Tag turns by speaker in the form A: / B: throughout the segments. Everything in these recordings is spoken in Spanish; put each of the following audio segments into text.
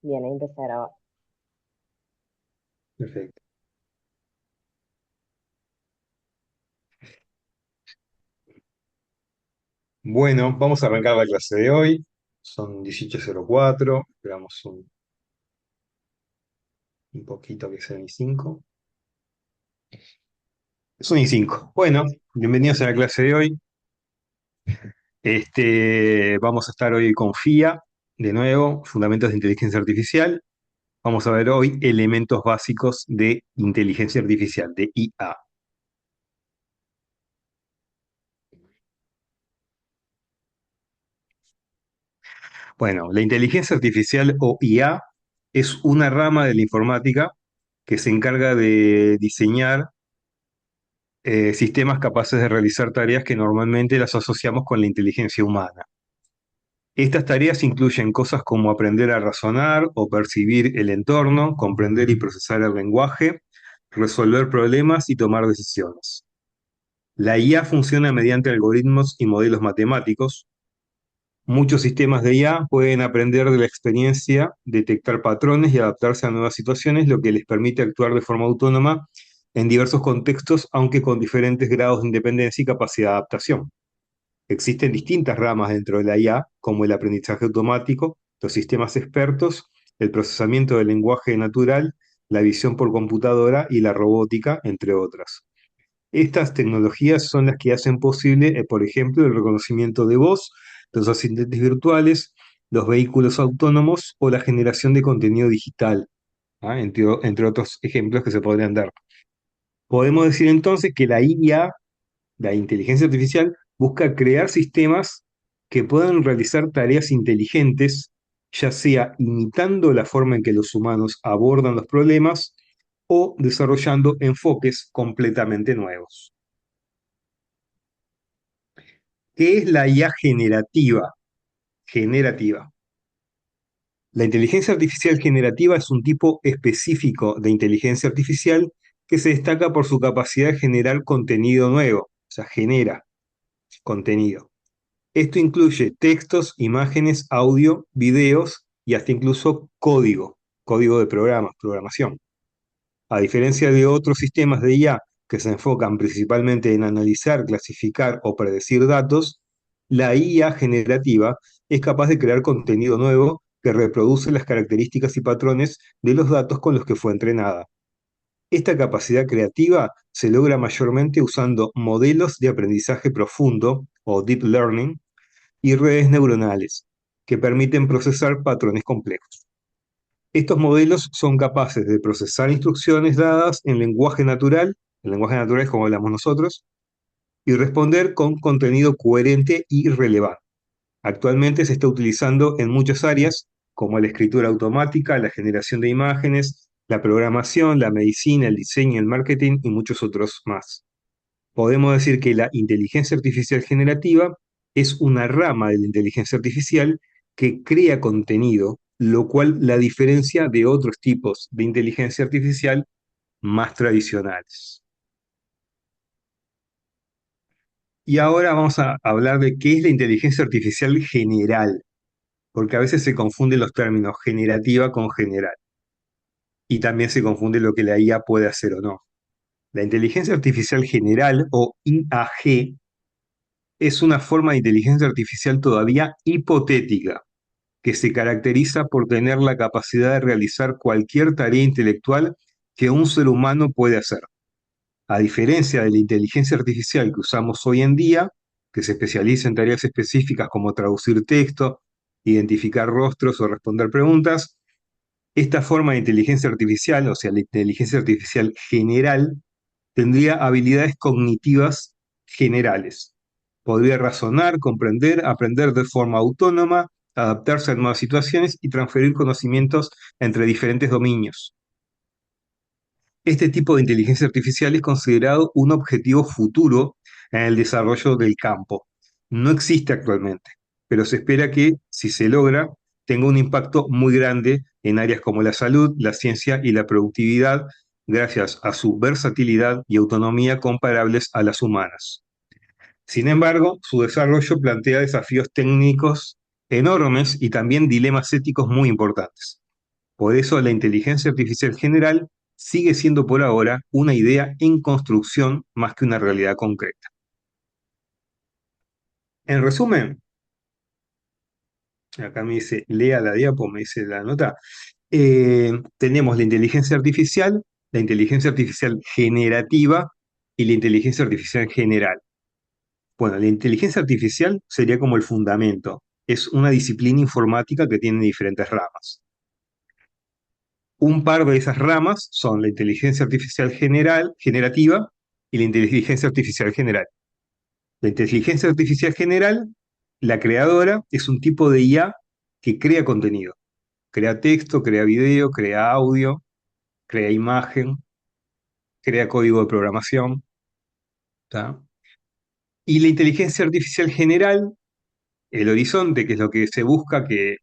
A: Bien, a empezar ahora.
B: Perfecto. Bueno, vamos a arrancar la clase de hoy. Son 18:04. Esperamos un poquito que sean y 5. Son y 5. Bueno, bienvenidos a la clase de hoy. Vamos a estar hoy con FIA, de nuevo, Fundamentos de Inteligencia Artificial. Vamos a ver hoy elementos básicos de inteligencia artificial, de IA. Bueno, la inteligencia artificial o IA es una rama de la informática que se encarga de diseñar sistemas capaces de realizar tareas que normalmente las asociamos con la inteligencia humana. Estas tareas incluyen cosas como aprender a razonar o percibir el entorno, comprender y procesar el lenguaje, resolver problemas y tomar decisiones. La IA funciona mediante algoritmos y modelos matemáticos. Muchos sistemas de IA pueden aprender de la experiencia, detectar patrones y adaptarse a nuevas situaciones, lo que les permite actuar de forma autónoma en diversos contextos, aunque con diferentes grados de independencia y capacidad de adaptación. Existen distintas ramas dentro de la IA, como el aprendizaje automático, los sistemas expertos, el procesamiento del lenguaje natural, la visión por computadora y la robótica, entre otras. Estas tecnologías son las que hacen posible, por ejemplo, el reconocimiento de voz, los asistentes virtuales, los vehículos autónomos o la generación de contenido digital, ¿ah? Entre otros ejemplos que se podrían dar. Podemos decir entonces que la IA, la inteligencia artificial, busca crear sistemas que puedan realizar tareas inteligentes, ya sea imitando la forma en que los humanos abordan los problemas o desarrollando enfoques completamente nuevos. ¿Qué es la IA generativa? Generativa. La inteligencia artificial generativa es un tipo específico de inteligencia artificial que se destaca por su capacidad de generar contenido nuevo, o sea, genera contenido. Esto incluye textos, imágenes, audio, videos y hasta incluso código de programas, programación. A diferencia de otros sistemas de IA que se enfocan principalmente en analizar, clasificar o predecir datos, la IA generativa es capaz de crear contenido nuevo que reproduce las características y patrones de los datos con los que fue entrenada. Esta capacidad creativa se logra mayormente usando modelos de aprendizaje profundo o deep learning y redes neuronales que permiten procesar patrones complejos. Estos modelos son capaces de procesar instrucciones dadas en lenguaje natural, el lenguaje natural es como hablamos nosotros, y responder con contenido coherente y relevante. Actualmente se está utilizando en muchas áreas, como la escritura automática, la generación de imágenes, la programación, la medicina, el diseño, el marketing y muchos otros más. Podemos decir que la inteligencia artificial generativa es una rama de la inteligencia artificial que crea contenido, lo cual la diferencia de otros tipos de inteligencia artificial más tradicionales. Y ahora vamos a hablar de qué es la inteligencia artificial general, porque a veces se confunden los términos generativa con general, y también se confunde lo que la IA puede hacer o no. La inteligencia artificial general o IAG es una forma de inteligencia artificial todavía hipotética, que se caracteriza por tener la capacidad de realizar cualquier tarea intelectual que un ser humano puede hacer. A diferencia de la inteligencia artificial que usamos hoy en día, que se especializa en tareas específicas como traducir texto, identificar rostros o responder preguntas, esta forma de inteligencia artificial, o sea, la inteligencia artificial general, tendría habilidades cognitivas generales. Podría razonar, comprender, aprender de forma autónoma, adaptarse a nuevas situaciones y transferir conocimientos entre diferentes dominios. Este tipo de inteligencia artificial es considerado un objetivo futuro en el desarrollo del campo. No existe actualmente, pero se espera que, si se logra, tenga un impacto muy grande en áreas como la salud, la ciencia y la productividad, gracias a su versatilidad y autonomía comparables a las humanas. Sin embargo, su desarrollo plantea desafíos técnicos enormes y también dilemas éticos muy importantes. Por eso la inteligencia artificial general sigue siendo por ahora una idea en construcción más que una realidad concreta. En resumen, acá me dice, lea la diapo, me dice la nota, tenemos la inteligencia artificial generativa y la inteligencia artificial general. Bueno, la inteligencia artificial sería como el fundamento. Es una disciplina informática que tiene diferentes ramas. Un par de esas ramas son la inteligencia artificial generativa y la inteligencia artificial general. La inteligencia artificial general, la creadora, es un tipo de IA que crea contenido. Crea texto, crea video, crea audio, crea imagen, crea código de programación. ¿Tá? Y la inteligencia artificial general, el horizonte, que es lo que se busca, que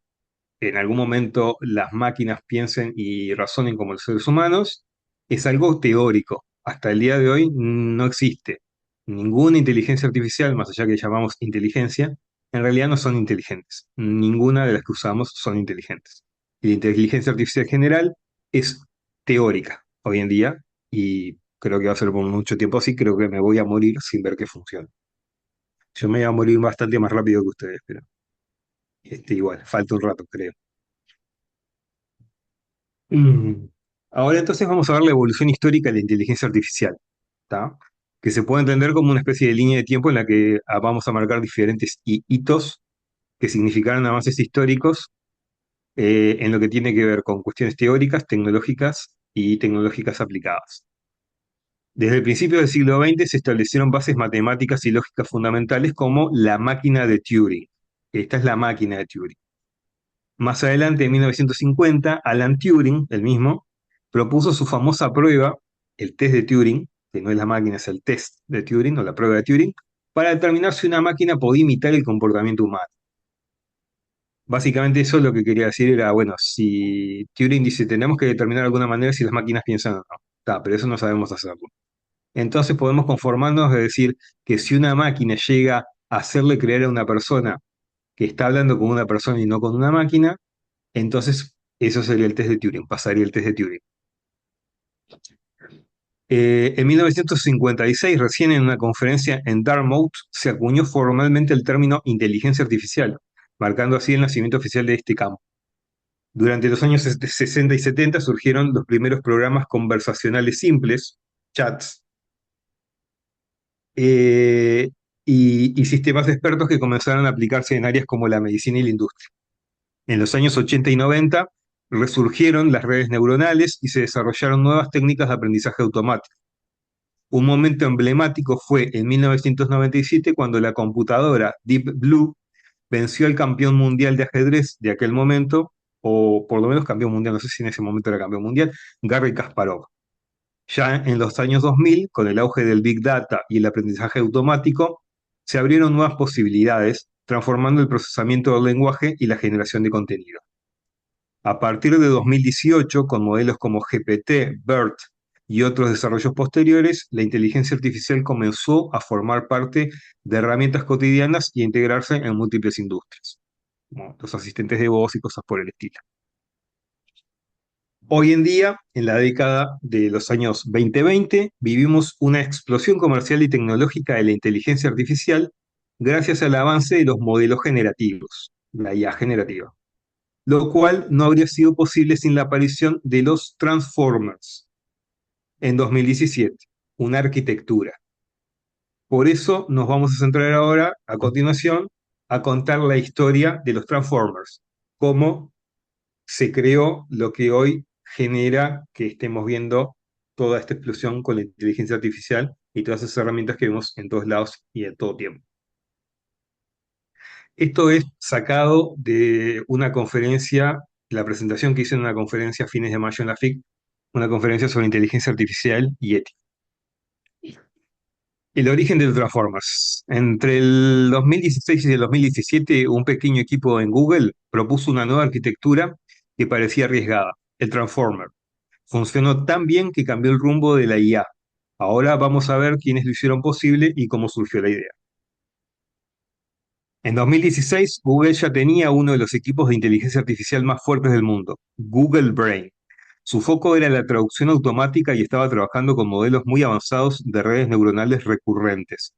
B: en algún momento las máquinas piensen y razonen como los seres humanos, es algo teórico. Hasta el día de hoy no existe ninguna inteligencia artificial, más allá que llamamos inteligencia, en realidad no son inteligentes. Ninguna de las que usamos son inteligentes. Y la inteligencia artificial general es teórica hoy en día y creo que va a ser por mucho tiempo así, creo que me voy a morir sin ver que funciona. Yo me voy a morir bastante más rápido que ustedes, pero igual, falta un rato, creo. Mm. Ahora entonces vamos a ver la evolución histórica de la inteligencia artificial, ¿tá? Que se puede entender como una especie de línea de tiempo en la que vamos a marcar diferentes hitos que significarán avances históricos en lo que tiene que ver con cuestiones teóricas, tecnológicas y tecnológicas aplicadas. Desde el principio del siglo XX se establecieron bases matemáticas y lógicas fundamentales como la máquina de Turing. Esta es la máquina de Turing. Más adelante, en 1950, Alan Turing, el mismo, propuso su famosa prueba, el test de Turing, que no es la máquina, es el test de Turing o la prueba de Turing, para determinar si una máquina podía imitar el comportamiento humano. Básicamente eso lo que quería decir era, bueno, si Turing dice, tenemos que determinar de alguna manera si las máquinas piensan o no. Está, pero eso no sabemos hacerlo. Entonces podemos conformarnos de decir que si una máquina llega a hacerle creer a una persona que está hablando con una persona y no con una máquina, entonces, eso sería el test de Turing, pasaría el test de Turing. En 1956, recién en una conferencia en Dartmouth, se acuñó formalmente el término inteligencia artificial, marcando así el nacimiento oficial de este campo. Durante los años 60 y 70 surgieron los primeros programas conversacionales simples, chats, eh, y sistemas expertos que comenzaron a aplicarse en áreas como la medicina y la industria. En los años 80 y 90 resurgieron las redes neuronales y se desarrollaron nuevas técnicas de aprendizaje automático. Un momento emblemático fue en 1997 cuando la computadora Deep Blue venció al campeón mundial de ajedrez de aquel momento, o por lo menos campeón mundial, no sé si en ese momento era campeón mundial, Garry Kasparov. Ya en los años 2000, con el auge del Big Data y el aprendizaje automático, se abrieron nuevas posibilidades, transformando el procesamiento del lenguaje y la generación de contenido. A partir de 2018, con modelos como GPT, BERT y otros desarrollos posteriores, la inteligencia artificial comenzó a formar parte de herramientas cotidianas y a integrarse en múltiples industrias, como los asistentes de voz y cosas por el estilo. Hoy en día, en la década de los años 2020, vivimos una explosión comercial y tecnológica de la inteligencia artificial gracias al avance de los modelos generativos, la IA generativa, lo cual no habría sido posible sin la aparición de los Transformers en 2017, una arquitectura. Por eso nos vamos a centrar ahora, a continuación, a contar la historia de los Transformers, cómo se creó lo que hoy genera que estemos viendo toda esta explosión con la inteligencia artificial y todas esas herramientas que vemos en todos lados y en todo tiempo. Esto es sacado de una conferencia, la presentación que hice en una conferencia a fines de mayo en la FIC, una conferencia sobre inteligencia artificial y ética. El origen de los Transformers. Entre el 2016 y el 2017, un pequeño equipo en Google propuso una nueva arquitectura que parecía arriesgada, el Transformer. Funcionó tan bien que cambió el rumbo de la IA. Ahora vamos a ver quiénes lo hicieron posible y cómo surgió la idea. En 2016, Google ya tenía uno de los equipos de inteligencia artificial más fuertes del mundo, Google Brain. Su foco era la traducción automática y estaba trabajando con modelos muy avanzados de redes neuronales recurrentes.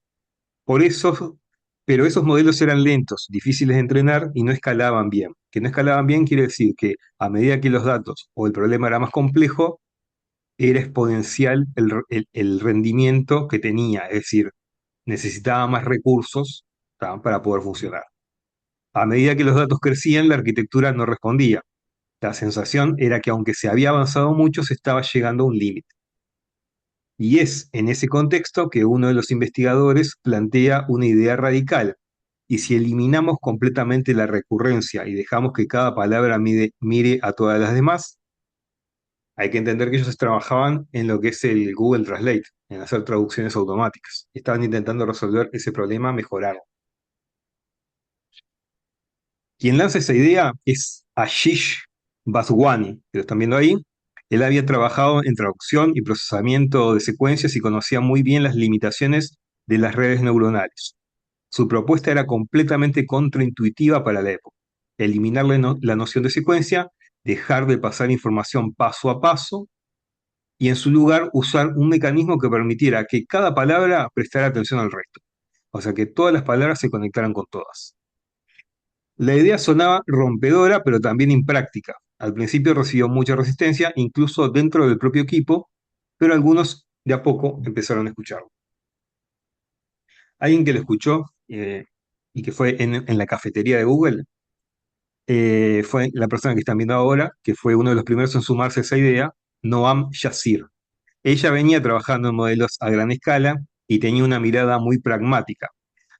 B: Por eso, pero esos modelos eran lentos, difíciles de entrenar y no escalaban bien. Que no escalaban bien quiere decir que a medida que los datos o el problema era más complejo, era exponencial el rendimiento que tenía, es decir, necesitaba más recursos, ¿tá? Para poder funcionar. A medida que los datos crecían, la arquitectura no respondía. La sensación era que aunque se había avanzado mucho, se estaba llegando a un límite. Y es en ese contexto que uno de los investigadores plantea una idea radical. Y si eliminamos completamente la recurrencia y dejamos que cada palabra mire a todas las demás, hay que entender que ellos trabajaban en lo que es el Google Translate, en hacer traducciones automáticas. Estaban intentando resolver ese problema, mejorar. Quien lanza esa idea es Ashish Vaswani, que lo están viendo ahí. Él había trabajado en traducción y procesamiento de secuencias y conocía muy bien las limitaciones de las redes neuronales. Su propuesta era completamente contraintuitiva para la época. Eliminar la noción de secuencia, dejar de pasar información paso a paso y en su lugar usar un mecanismo que permitiera que cada palabra prestara atención al resto. O sea, que todas las palabras se conectaran con todas. La idea sonaba rompedora, pero también impráctica. Al principio recibió mucha resistencia, incluso dentro del propio equipo, pero algunos de a poco empezaron a escucharlo. Alguien que lo escuchó y que fue en la cafetería de Google fue la persona que están viendo ahora, que fue uno de los primeros en sumarse a esa idea, Noam Yassir. Ella venía trabajando en modelos a gran escala y tenía una mirada muy pragmática.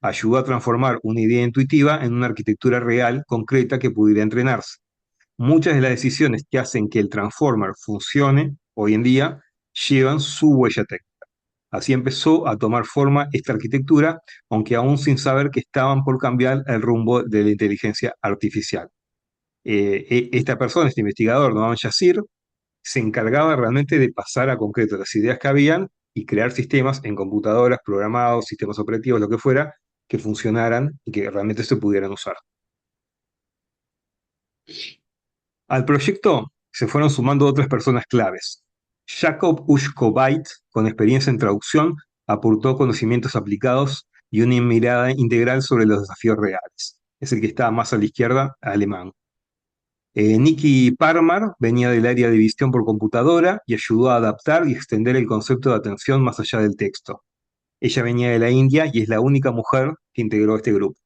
B: Ayudó a transformar una idea intuitiva en una arquitectura real, concreta, que pudiera entrenarse. Muchas de las decisiones que hacen que el Transformer funcione hoy en día llevan su huella técnica. Así empezó a tomar forma esta arquitectura, aunque aún sin saber que estaban por cambiar el rumbo de la inteligencia artificial. Esta persona, este investigador, Noam Yassir, se encargaba realmente de pasar a concreto las ideas que habían y crear sistemas en computadoras, programados, sistemas operativos, lo que fuera, que funcionaran y que realmente se pudieran usar. Al proyecto se fueron sumando otras personas claves. Jacob Ushkovait, con experiencia en traducción, aportó conocimientos aplicados y una mirada integral sobre los desafíos reales. Es el que está más a la izquierda, alemán. Nikki Parmar venía del área de visión por computadora y ayudó a adaptar y extender el concepto de atención más allá del texto. Ella venía de la India y es la única mujer que integró este grupo.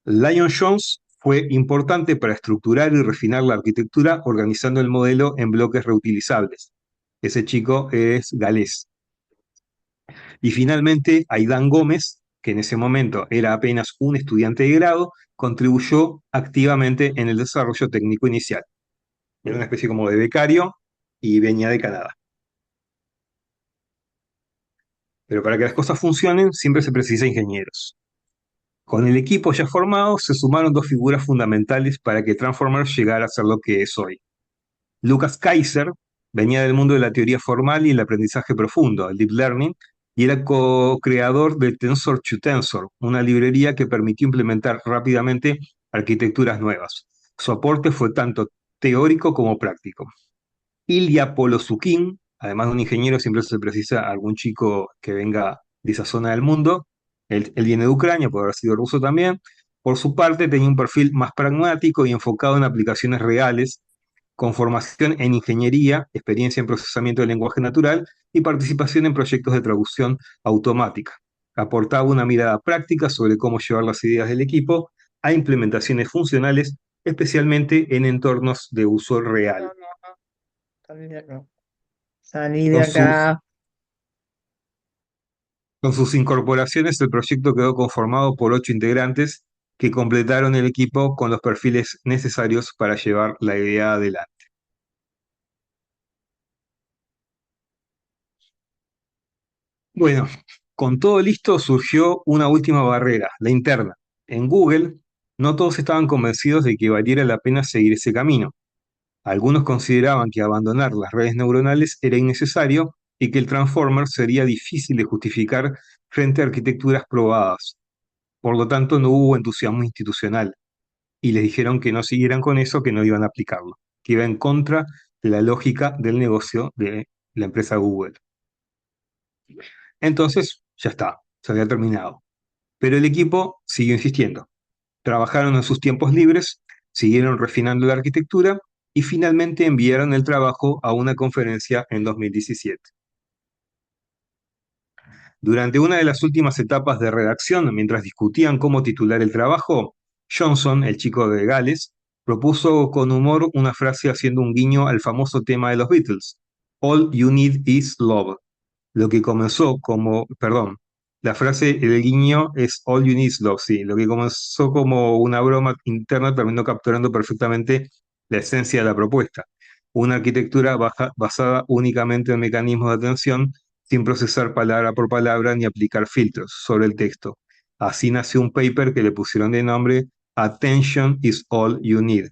B: Lion Jones fue importante para estructurar y refinar la arquitectura organizando el modelo en bloques reutilizables. Ese chico es galés. Y finalmente, Aidan Gómez, que en ese momento era apenas un estudiante de grado, contribuyó activamente en el desarrollo técnico inicial. Era una especie como de becario y venía de Canadá. Pero para que las cosas funcionen, siempre se precisa ingenieros. Con el equipo ya formado, se sumaron dos figuras fundamentales para que Transformers llegara a ser lo que es hoy. Lucas Kaiser venía del mundo de la teoría formal y el aprendizaje profundo, el deep learning, y era co-creador de Tensor-to-Tensor, una librería que permitió implementar rápidamente arquitecturas nuevas. Su aporte fue tanto teórico como práctico. Ilya Polosukin, además de un ingeniero, siempre se precisa algún chico que venga de esa zona del mundo. Él viene de Ucrania, puede haber sido ruso también. Por su parte, tenía un perfil más pragmático y enfocado en aplicaciones reales, con formación en ingeniería, experiencia en procesamiento del lenguaje natural y participación en proyectos de traducción automática. Aportaba una mirada práctica sobre cómo llevar las ideas del equipo a implementaciones funcionales, especialmente en entornos de uso real.
A: No, no, no, salí de acá. Salí de
B: Con sus,
A: acá.
B: con sus incorporaciones, el proyecto quedó conformado por 8 integrantes que completaron el equipo con los perfiles necesarios para llevar la idea adelante. Bueno, con todo listo surgió una última barrera, la interna. En Google, no todos estaban convencidos de que valiera la pena seguir ese camino. Algunos consideraban que abandonar las redes neuronales era innecesario y que el Transformer sería difícil de justificar frente a arquitecturas probadas. Por lo tanto, no hubo entusiasmo institucional y les dijeron que no siguieran con eso, que no iban a aplicarlo, que iba en contra de la lógica del negocio de la empresa Google. Entonces, ya está, se había terminado. Pero el equipo siguió insistiendo. Trabajaron en sus tiempos libres, siguieron refinando la arquitectura y finalmente enviaron el trabajo a una conferencia en 2017. Durante una de las últimas etapas de redacción, mientras discutían cómo titular el trabajo, Johnson, el chico de Gales, propuso con humor una frase haciendo un guiño al famoso tema de los Beatles, All you need is love. Lo que comenzó como, perdón, la frase, el guiño es All you need is love, sí. Lo que comenzó como una broma interna terminó capturando perfectamente la esencia de la propuesta. Una arquitectura basada únicamente en mecanismos de atención, sin procesar palabra por palabra ni aplicar filtros sobre el texto. Así nació un paper que le pusieron de nombre Attention is All You Need,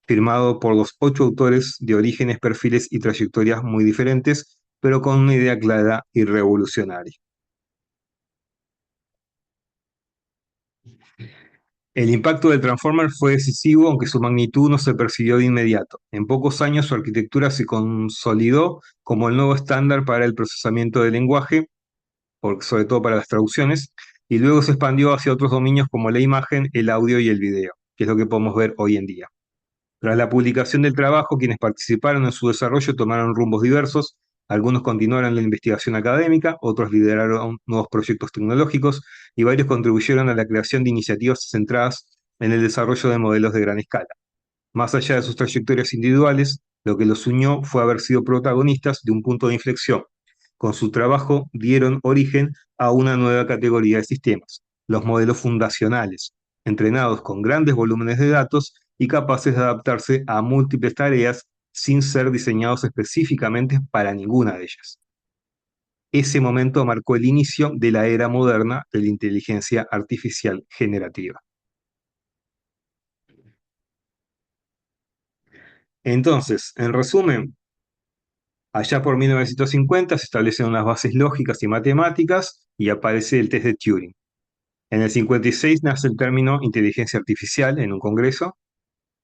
B: firmado por los 8 autores de orígenes, perfiles y trayectorias muy diferentes, pero con una idea clara y revolucionaria. El impacto del Transformer fue decisivo, aunque su magnitud no se percibió de inmediato. En pocos años su arquitectura se consolidó como el nuevo estándar para el procesamiento del lenguaje, sobre todo para las traducciones, y luego se expandió hacia otros dominios como la imagen, el audio y el video, que es lo que podemos ver hoy en día. Tras la publicación del trabajo, quienes participaron en su desarrollo tomaron rumbos diversos. Algunos continuaron la investigación académica, otros lideraron nuevos proyectos tecnológicos y varios contribuyeron a la creación de iniciativas centradas en el desarrollo de modelos de gran escala. Más allá de sus trayectorias individuales, lo que los unió fue haber sido protagonistas de un punto de inflexión. Con su trabajo dieron origen a una nueva categoría de sistemas, los modelos fundacionales, entrenados con grandes volúmenes de datos y capaces de adaptarse a múltiples tareas sin ser diseñados específicamente para ninguna de ellas. Ese momento marcó el inicio de la era moderna de la inteligencia artificial generativa. Entonces, en resumen, allá por 1950 se establecen unas bases lógicas y matemáticas y aparece el test de Turing. En el 56 nace el término inteligencia artificial en un congreso.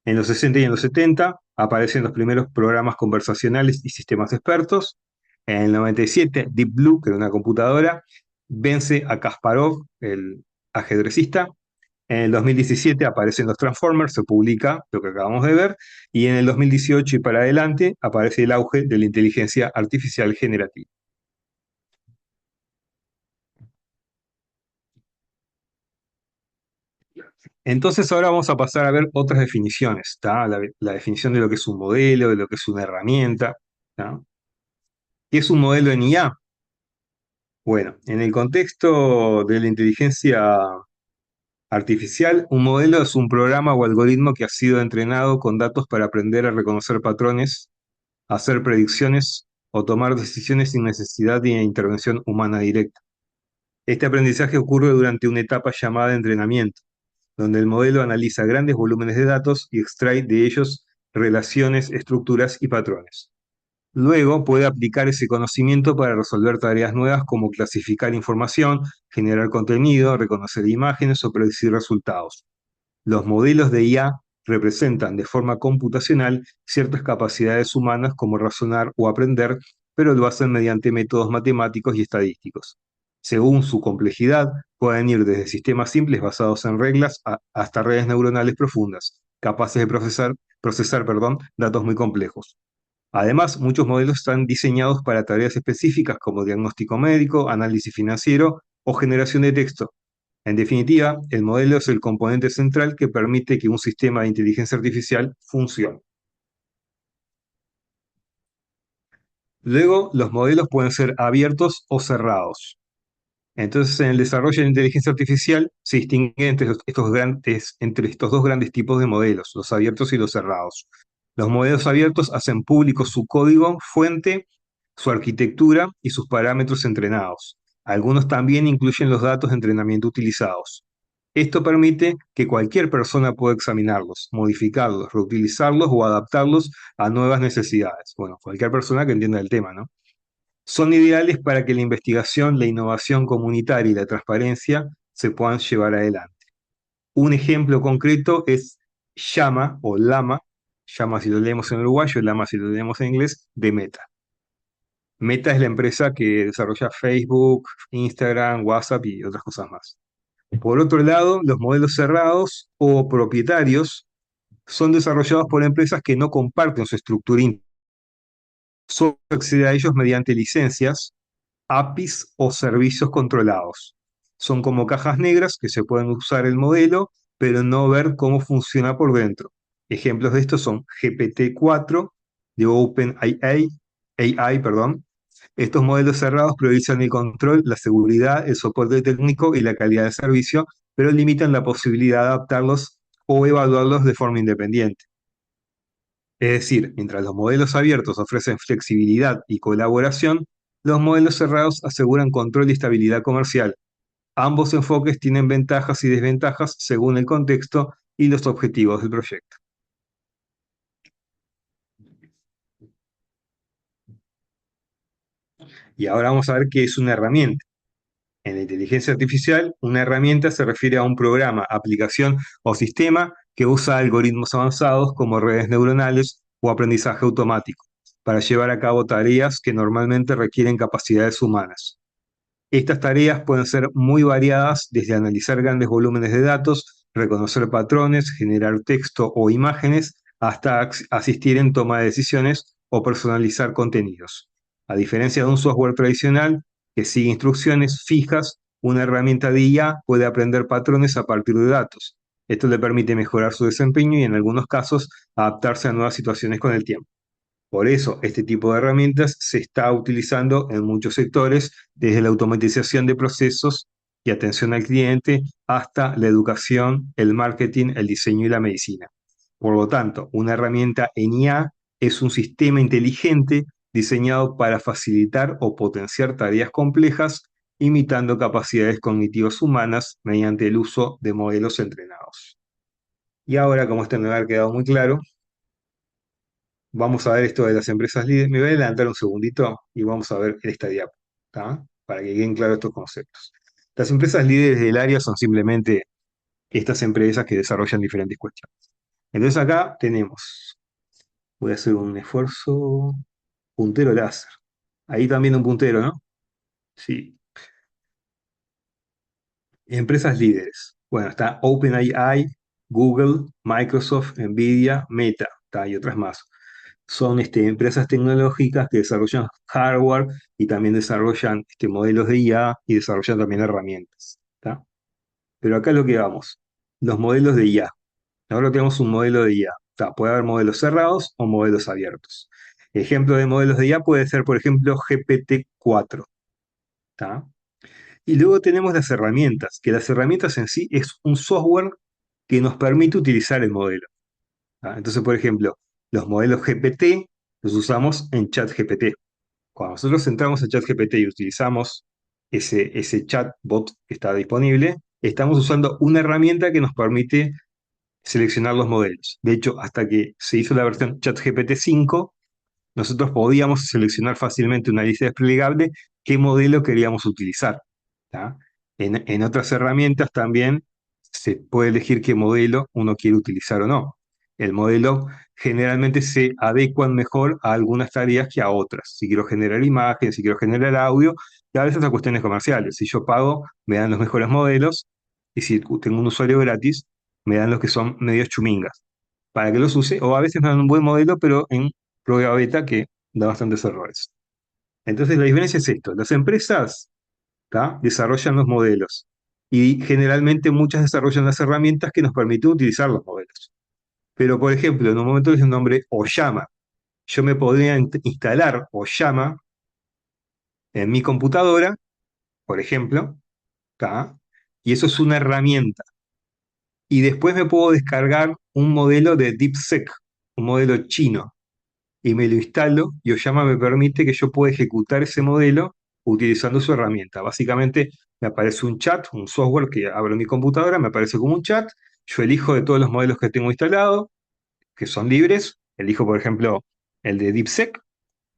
B: En los 60 y en los 70 aparecen los primeros programas conversacionales y sistemas expertos. En el 97, Deep Blue, que era una computadora, vence a Kasparov, el ajedrecista. En el 2017 aparecen los Transformers, se publica lo que acabamos de ver, y en el 2018 y para adelante aparece el auge de la inteligencia artificial generativa. Entonces ahora vamos a pasar a ver otras definiciones, ¿está? La definición de lo que es un modelo, de lo que es una herramienta, ¿tá? ¿Qué es un modelo en IA? Bueno, en el contexto de la inteligencia artificial, un modelo es un programa o algoritmo que ha sido entrenado con datos para aprender a reconocer patrones, hacer predicciones o tomar decisiones sin necesidad de intervención humana directa. Este aprendizaje ocurre durante una etapa llamada entrenamiento, donde el modelo analiza grandes volúmenes de datos y extrae de ellos relaciones, estructuras y patrones. Luego puede aplicar ese conocimiento para resolver tareas nuevas como clasificar información, generar contenido, reconocer imágenes o predecir resultados. Los modelos de IA representan de forma computacional ciertas capacidades humanas como razonar o aprender, pero lo hacen mediante métodos matemáticos y estadísticos. Según su complejidad, pueden ir desde sistemas simples basados en reglas hasta redes neuronales profundas, capaces de procesar datos muy complejos. Además, muchos modelos están diseñados para tareas específicas como diagnóstico médico, análisis financiero o generación de texto. En definitiva, el modelo es el componente central que permite que un sistema de inteligencia artificial funcione. Luego, los modelos pueden ser abiertos o cerrados. Entonces, en el desarrollo de la inteligencia artificial se distingue entre estos dos grandes tipos de modelos, los abiertos y los cerrados. Los modelos abiertos hacen público su código fuente, su arquitectura y sus parámetros entrenados. Algunos también incluyen los datos de entrenamiento utilizados. Esto permite que cualquier persona pueda examinarlos, modificarlos, reutilizarlos o adaptarlos a nuevas necesidades. Bueno, cualquier persona que entienda el tema, ¿no? Son ideales para que la investigación, la innovación comunitaria y la transparencia se puedan llevar adelante. Un ejemplo concreto es Llama o Lama, Llama si lo leemos en uruguayo, Lama si lo leemos en inglés, de Meta. Meta es la empresa que desarrolla Facebook, Instagram, WhatsApp y otras cosas más. Por otro lado, los modelos cerrados o propietarios son desarrollados por empresas que no comparten su estructura interna. Solo se accede a ellos mediante licencias, APIs o servicios controlados. Son como cajas negras que se pueden usar el modelo, pero no ver cómo funciona por dentro. Ejemplos de esto son GPT-4 de OpenAI, perdón. Estos modelos cerrados priorizan el control, la seguridad, el soporte técnico y la calidad de servicio, pero limitan la posibilidad de adaptarlos o evaluarlos de forma independiente. Es decir, mientras los modelos abiertos ofrecen flexibilidad y colaboración, los modelos cerrados aseguran control y estabilidad comercial. Ambos enfoques tienen ventajas y desventajas según el contexto y los objetivos del proyecto. Y ahora vamos a ver qué es una herramienta. En la inteligencia artificial, una herramienta se refiere a un programa, aplicación o sistema que usa algoritmos avanzados como redes neuronales o aprendizaje automático para llevar a cabo tareas que normalmente requieren capacidades humanas. Estas tareas pueden ser muy variadas, desde analizar grandes volúmenes de datos, reconocer patrones, generar texto o imágenes, hasta asistir en toma de decisiones o personalizar contenidos. A diferencia de un software tradicional que sigue instrucciones fijas, una herramienta de IA puede aprender patrones a partir de datos. Esto le permite mejorar su desempeño y en algunos casos adaptarse a nuevas situaciones con el tiempo. Por eso, este tipo de herramientas se está utilizando en muchos sectores, desde la automatización de procesos y atención al cliente hasta la educación, el marketing, el diseño y la medicina. Por lo tanto, una herramienta en IA es un sistema inteligente diseñado para facilitar o potenciar tareas complejas, imitando capacidades cognitivas humanas mediante el uso de modelos entrenados. Y ahora, como esto me ha quedado muy claro, vamos a ver esto de las empresas líderes. Me voy a adelantar un segundito y vamos a ver esta diapo, ¿tá? Para que queden claros estos conceptos. Las empresas líderes del área son simplemente estas empresas que desarrollan diferentes cuestiones. Entonces acá tenemos, voy a hacer un esfuerzo, puntero láser. Ahí también un puntero, ¿no? Sí. Empresas líderes. Bueno, está OpenAI, Google, Microsoft, Nvidia, Meta, ¿tá? Y otras más. Son empresas tecnológicas que desarrollan hardware y también desarrollan modelos de IA y desarrollan también herramientas, ¿tá? Pero acá lo que vamos, los modelos de IA. Ahora tenemos un modelo de IA, ¿tá? Puede haber modelos cerrados o modelos abiertos. Ejemplo de modelos de IA puede ser, por ejemplo, GPT-4, ¿tá? Y luego tenemos las herramientas, que las herramientas en sí es un software que nos permite utilizar el modelo. ¿Tá? Entonces, por ejemplo, los modelos GPT los usamos en ChatGPT. Cuando nosotros entramos a ChatGPT y utilizamos ese chatbot que está disponible, estamos usando una herramienta que nos permite seleccionar los modelos. De hecho, hasta que se hizo la versión ChatGPT 5, nosotros podíamos seleccionar fácilmente una lista desplegable qué modelo queríamos utilizar. ¿Tá? En otras herramientas también se puede elegir qué modelo uno quiere utilizar o no. El modelo generalmente se adecuan mejor a algunas tareas que a otras. Si quiero generar imagen, si quiero generar audio, y a veces a cuestiones comerciales. Si yo pago, me dan los mejores modelos, y si tengo un usuario gratis, me dan los que son medios chumingas, para que los use, o a veces me dan un buen modelo, pero en prueba beta que da bastantes errores. Entonces la diferencia es esto, las empresas, ¿tá? Desarrollan los modelos y generalmente muchas desarrollan las herramientas que nos permiten utilizar los modelos. Pero por ejemplo, en un momento dice un nombre Oyama, yo me podría instalar Oyama en mi computadora, por ejemplo, ¿tá? Y eso es una herramienta. Y después me puedo descargar un modelo de DeepSeek, un modelo chino, y me lo instalo y Oyama me permite que yo pueda ejecutar ese modelo utilizando su herramienta. Básicamente me aparece un chat, un software que abro en mi computadora, me aparece como un chat, yo elijo de todos los modelos que tengo instalado, que son libres, elijo por ejemplo el de DeepSeek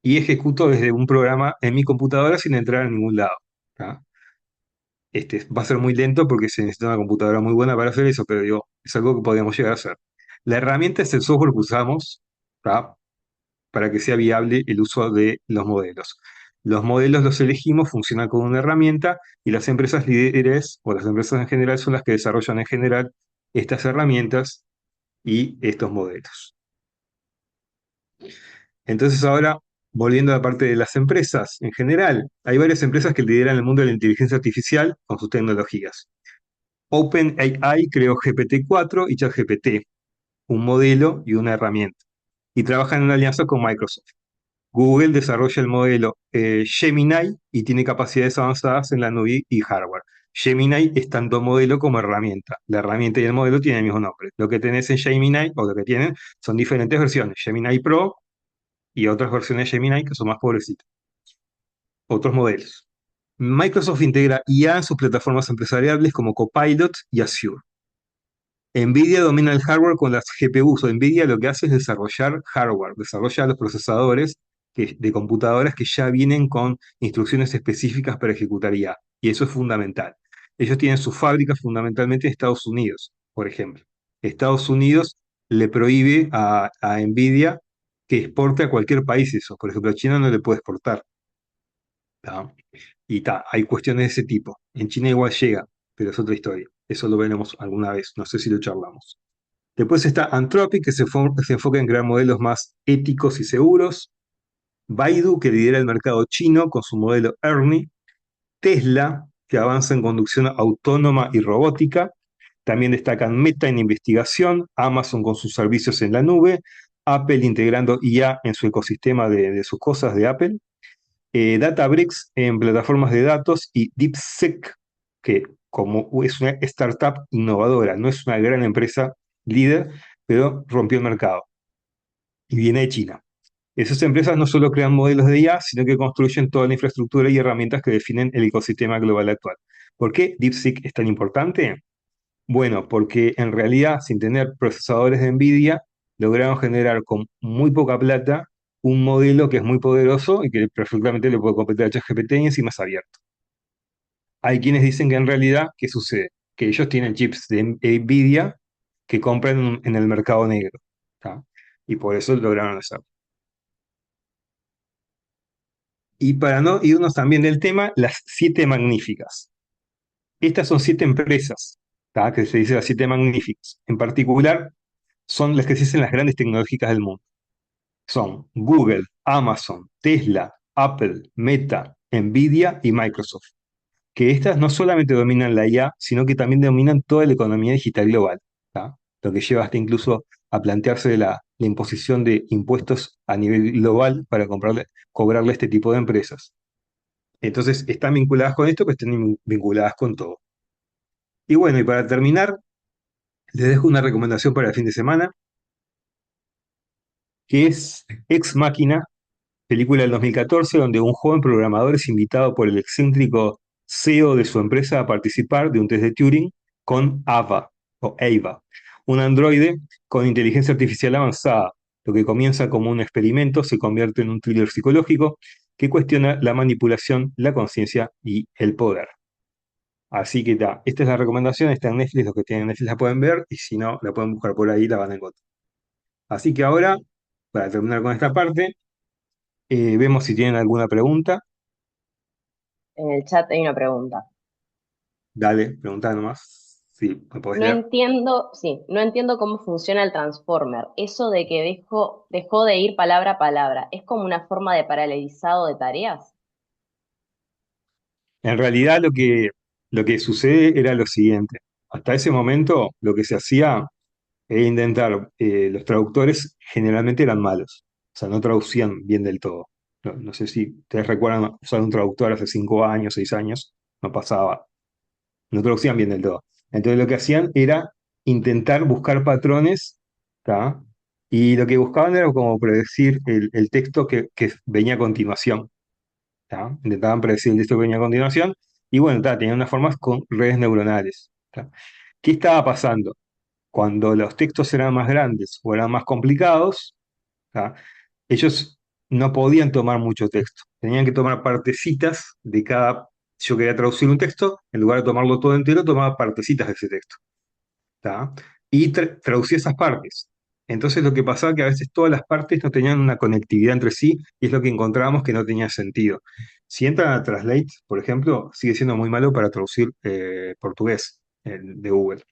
B: y ejecuto desde un programa en mi computadora sin entrar a ningún lado, ¿tá? va a ser muy lento porque se necesita una computadora muy buena para hacer eso, pero digo, es algo que podríamos llegar a hacer. La herramienta es el software que usamos, ¿tá? Para que sea viable el uso de los modelos. Los modelos los elegimos, funcionan con una herramienta y las empresas líderes o las empresas en general son las que desarrollan en general estas herramientas y estos modelos. Entonces ahora, volviendo a la parte de las empresas en general, hay varias empresas que lideran el mundo de la inteligencia artificial con sus tecnologías. OpenAI creó GPT-4 y ChatGPT, un modelo y una herramienta, y trabajan en alianza con Microsoft. Google desarrolla el modelo Gemini y tiene capacidades avanzadas en la nube y hardware. Gemini es tanto modelo como herramienta. La herramienta y el modelo tienen el mismo nombre. Lo que tenés en Gemini, o lo que tienen, son diferentes versiones. Gemini Pro y otras versiones de Gemini que son más pobrecitas. Otros modelos. Microsoft integra IA en sus plataformas empresariales como Copilot y Azure. NVIDIA domina el hardware con las GPUs. O NVIDIA lo que hace es desarrollar hardware, desarrolla los procesadores de computadoras que ya vienen con instrucciones específicas para ejecutar IA. Y eso es fundamental. Ellos tienen sus fábricas fundamentalmente en Estados Unidos, por ejemplo. Estados Unidos le prohíbe a NVIDIA que exporte a cualquier país eso. Por ejemplo, a China no le puede exportar. ¿Tá? Y hay cuestiones de ese tipo. En China igual llega, pero es otra historia. Eso lo veremos alguna vez. No sé si lo charlamos. Después está Anthropic, que se enfoca en crear modelos más éticos y seguros. Baidu, que lidera el mercado chino con su modelo Ernie. Tesla, que avanza en conducción autónoma y robótica. También destacan Meta en investigación, Amazon con sus servicios en la nube, Apple integrando IA en su ecosistema de sus cosas de Apple, Databricks en plataformas de datos y DeepSeek, que como es una startup innovadora, no es una gran empresa líder, pero rompió el mercado y viene de China. Esas empresas no solo crean modelos de IA, sino que construyen toda la infraestructura y herramientas que definen el ecosistema global actual. ¿Por qué DeepSeek es tan importante? Bueno, porque en realidad, sin tener procesadores de NVIDIA, lograron generar con muy poca plata un modelo que es muy poderoso y que perfectamente le puede competir a ChatGPT y encima es abierto. Hay quienes dicen que en realidad, ¿qué sucede? Que ellos tienen chips de NVIDIA que compran en el mercado negro, ¿tá? Y por eso lograron hacerlo. Y para no irnos también del tema, las siete magníficas. Estas son siete empresas, ¿tá? Que se dice las siete magníficas. En particular, son las que se dicen las grandes tecnológicas del mundo. Son Google, Amazon, Tesla, Apple, Meta, Nvidia y Microsoft. Que estas no solamente dominan la IA, sino que también dominan toda la economía digital global, ¿tá? Lo que lleva hasta incluso a plantearse la imposición de impuestos a nivel global para cobrarle a este tipo de empresas. Entonces, están vinculadas con esto, pues están vinculadas con todo. Y bueno, y para terminar, les dejo una recomendación para el fin de semana, que es Ex Machina, película del 2014, donde un joven programador es invitado por el excéntrico CEO de su empresa a participar de un test de Turing con Ava, un androide con inteligencia artificial avanzada. Lo que comienza como un experimento se convierte en un thriller psicológico que cuestiona la manipulación, la conciencia y el poder. Así que esta es la recomendación, está en Netflix, los que tienen Netflix la pueden ver, y si no, la pueden buscar por ahí, la van a encontrar. Así que ahora, para terminar con esta parte, vemos si tienen alguna pregunta.
C: En el chat hay una pregunta.
B: Dale, pregunta nomás. Sí, me podés
C: No
B: leer.
C: entiendo, sí, no entiendo cómo funciona el transformer. Eso de que dejó de ir palabra a palabra, ¿es como una forma de paralelizado de tareas?
B: En realidad lo que sucede era lo siguiente. Hasta ese momento lo que se hacía era intentar, los traductores generalmente eran malos, o sea, no traducían bien del todo. No sé si ustedes recuerdan usar un traductor hace 5 años, 6 años, no pasaba, no traducían bien del todo. Entonces lo que hacían era intentar buscar patrones, ¿tá? Y lo que buscaban era como predecir el texto que venía a continuación. ¿Tá? Intentaban predecir el texto que venía a continuación, y bueno, tenían unas formas con redes neuronales. ¿Tá? ¿Qué estaba pasando? Cuando los textos eran más grandes o eran más complicados, ¿tá? Ellos no podían tomar mucho texto, tenían que tomar partecitas de cada Si yo quería traducir un texto, en lugar de tomarlo todo entero, tomaba partecitas de ese texto. ¿Tá? Y traducía esas partes. Entonces lo que pasaba es que a veces todas las partes no tenían una conectividad entre sí y es lo que encontrábamos que no tenía sentido. Si entran a Translate, por ejemplo, sigue siendo muy malo para traducir portugués de Google.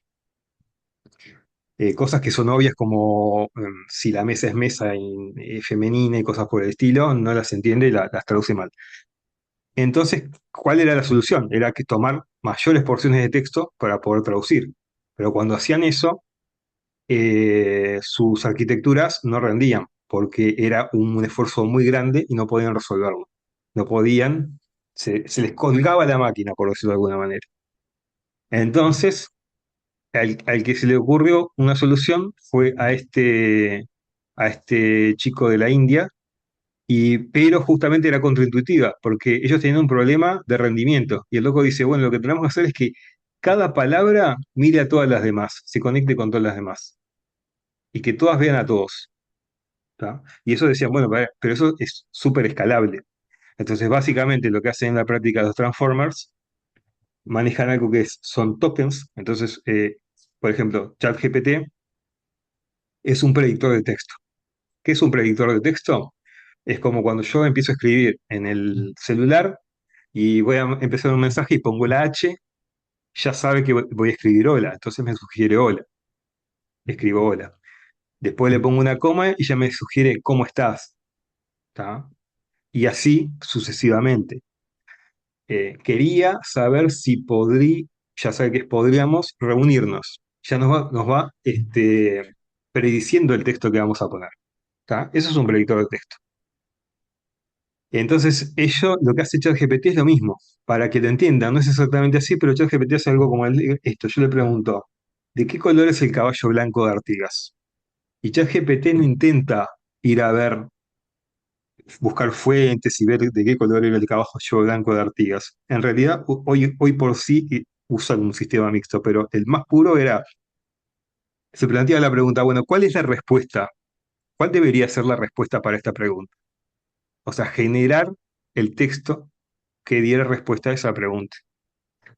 B: Cosas que son obvias como si la mesa es mesa y femenina y cosas por el estilo, no las entiende y las traduce mal. Entonces, ¿cuál era la solución? Era que tomar mayores porciones de texto para poder traducir. Pero cuando hacían eso, sus arquitecturas no rendían, porque era un esfuerzo muy grande y no podían resolverlo. No podían, se les colgaba la máquina, por decirlo de alguna manera. Entonces, al que se le ocurrió una solución fue a este chico de la India, pero justamente era contraintuitiva, porque ellos tenían un problema de rendimiento. Y el loco dice, bueno, lo que tenemos que hacer es que cada palabra mire a todas las demás, se conecte con todas las demás, y que todas vean a todos. ¿Tá? Y eso decían, bueno, pero eso es súper escalable. Entonces, básicamente lo que hacen en la práctica los transformers, manejan algo que son tokens. Entonces, por ejemplo, ChatGPT es un predictor de texto. ¿Qué es un predictor de texto? Es como cuando yo empiezo a escribir en el celular y voy a empezar un mensaje y pongo la H, ya sabe que voy a escribir hola, entonces me sugiere hola, escribo hola. Después le pongo una coma y ya me sugiere cómo estás, ¿tá? Y así sucesivamente. Quería saber si podría, ya sabe que podríamos reunirnos. Ya nos va prediciendo el texto que vamos a poner. ¿Tá? Eso es un predictor de texto. Entonces, lo que hace ChatGPT es lo mismo. Para que lo entiendan, no es exactamente así, pero ChatGPT hace algo como esto. Yo le pregunto, ¿de qué color es el caballo blanco de Artigas? Y ChatGPT no intenta ir a ver, buscar fuentes y ver de qué color era el caballo blanco de Artigas. En realidad, hoy por sí usan un sistema mixto, pero el más puro era, se plantea la pregunta, bueno, ¿cuál es la respuesta? ¿Cuál debería ser la respuesta para esta pregunta? O sea, generar el texto que diera respuesta a esa pregunta.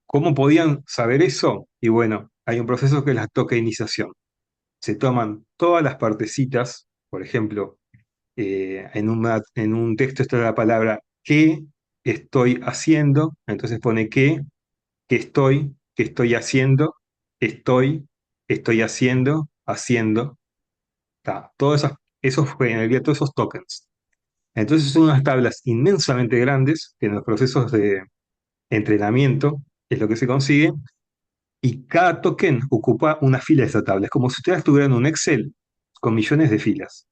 B: ¿Cómo podían saber eso? Y bueno, hay un proceso que es la tokenización. Se toman todas las partecitas, por ejemplo, en un texto está la palabra ¿qué estoy haciendo? Entonces pone qué estoy haciendo, estoy haciendo, haciendo. Ta, esos generaría todos esos tokens. Entonces son unas tablas inmensamente grandes que en los procesos de entrenamiento es lo que se consigue y cada token ocupa una fila de esa tabla. Es como si ustedes tuvieran un Excel con millones de filas.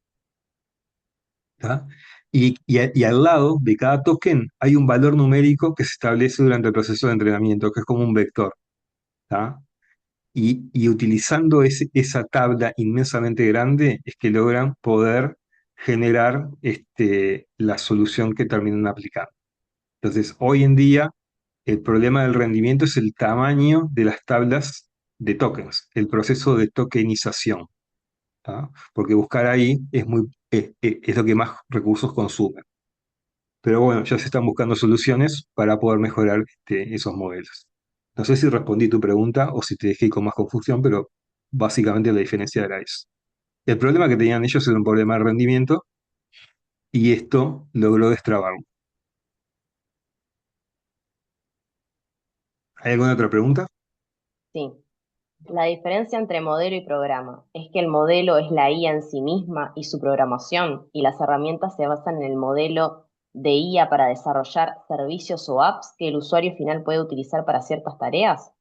B: ¿Tá? Y al lado de cada token hay un valor numérico que se establece durante el proceso de entrenamiento, que es como un vector. ¿Tá? Y utilizando esa tabla inmensamente grande es que logran poder generar la solución que terminan aplicando. Entonces, hoy en día, el problema del rendimiento es el tamaño de las tablas de tokens, el proceso de tokenización. ¿Tá? Porque buscar ahí es lo que más recursos consume. Pero bueno, ya se están buscando soluciones para poder mejorar esos modelos. No sé si respondí tu pregunta o si te dejé con más confusión, pero básicamente la diferencia era eso. El problema que tenían ellos era un problema de rendimiento y esto logró destrabarlo. ¿Hay alguna otra pregunta?
C: Sí. La diferencia entre modelo y programa es que el modelo es la IA en sí misma y su programación, y las herramientas se basan en el modelo de IA para desarrollar servicios o apps que el usuario final puede utilizar para ciertas tareas.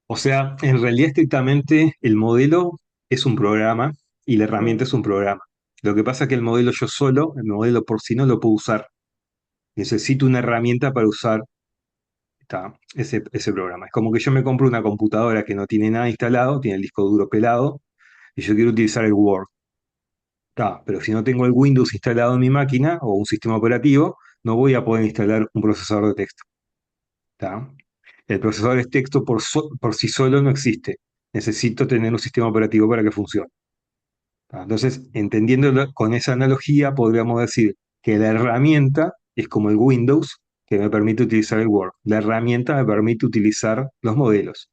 B: O sea, en realidad estrictamente el modelo es un programa y la
C: Mm,
B: herramienta es un programa. Lo que pasa es que el modelo yo solo, el modelo por sí no lo puedo usar. Necesito una herramienta para usar ese programa. Es como que yo me compro una computadora que no tiene nada instalado, tiene el disco duro pelado, y yo quiero utilizar el Word. Pero si no tengo el Windows instalado en mi máquina o un sistema operativo, no voy a poder instalar un procesador de texto. ¿Tá? El procesador de texto por sí solo no existe. Necesito tener un sistema operativo para que funcione. ¿Tá? Entonces, entendiéndolo con esa analogía, podríamos decir que la herramienta es como el Windows que me permite utilizar el Word. La herramienta me permite utilizar los modelos.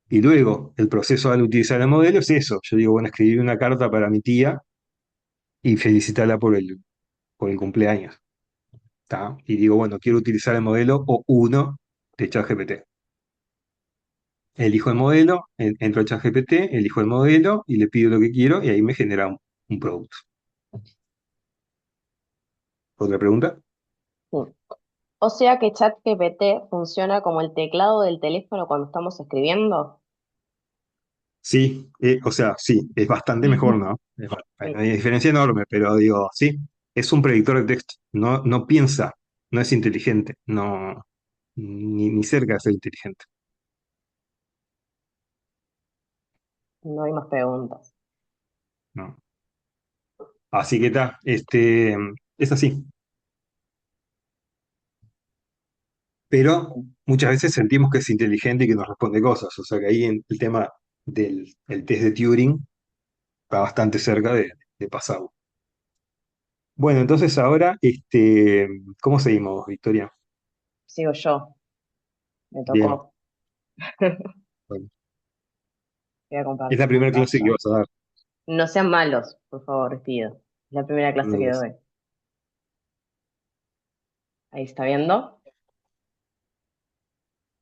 B: Y luego, el proceso al utilizar el modelo es eso. Yo digo, bueno, escribir una carta para mi tía y felicitarla por el cumpleaños. ¿Tá? Y digo, bueno, quiero utilizar el modelo O1 de ChatGPT. Elijo el modelo, entro a ChatGPT, elijo el modelo y le pido lo que quiero y ahí me genera un producto. ¿Otra pregunta?
C: Sí. O sea que ChatGPT funciona como el teclado del teléfono cuando estamos escribiendo.
B: Sí, o sea, sí, es bastante mejor, ¿no? Hay
C: Sí,
B: una diferencia enorme, pero digo, sí, es un predictor de texto, no piensa, no es inteligente, no, ni cerca de ser inteligente.
C: no hay más preguntas.
B: ¿No? Así que está, es así. Pero muchas veces sentimos que es inteligente y que nos responde cosas, o sea que ahí el tema del el test de Turing está bastante cerca de pasarlo. Bueno, entonces ahora, ¿cómo seguimos, Victoria?
C: Sigo yo, me
B: Bien.
C: tocó.
B: Bueno,
C: Voy a
B: es
C: compartir
B: la primera clase que
C: pantalla.
B: vas a dar.
C: No sean malos, por favor, les pido. Es la primera clase que
B: No,
C: doy. Ahí está viendo,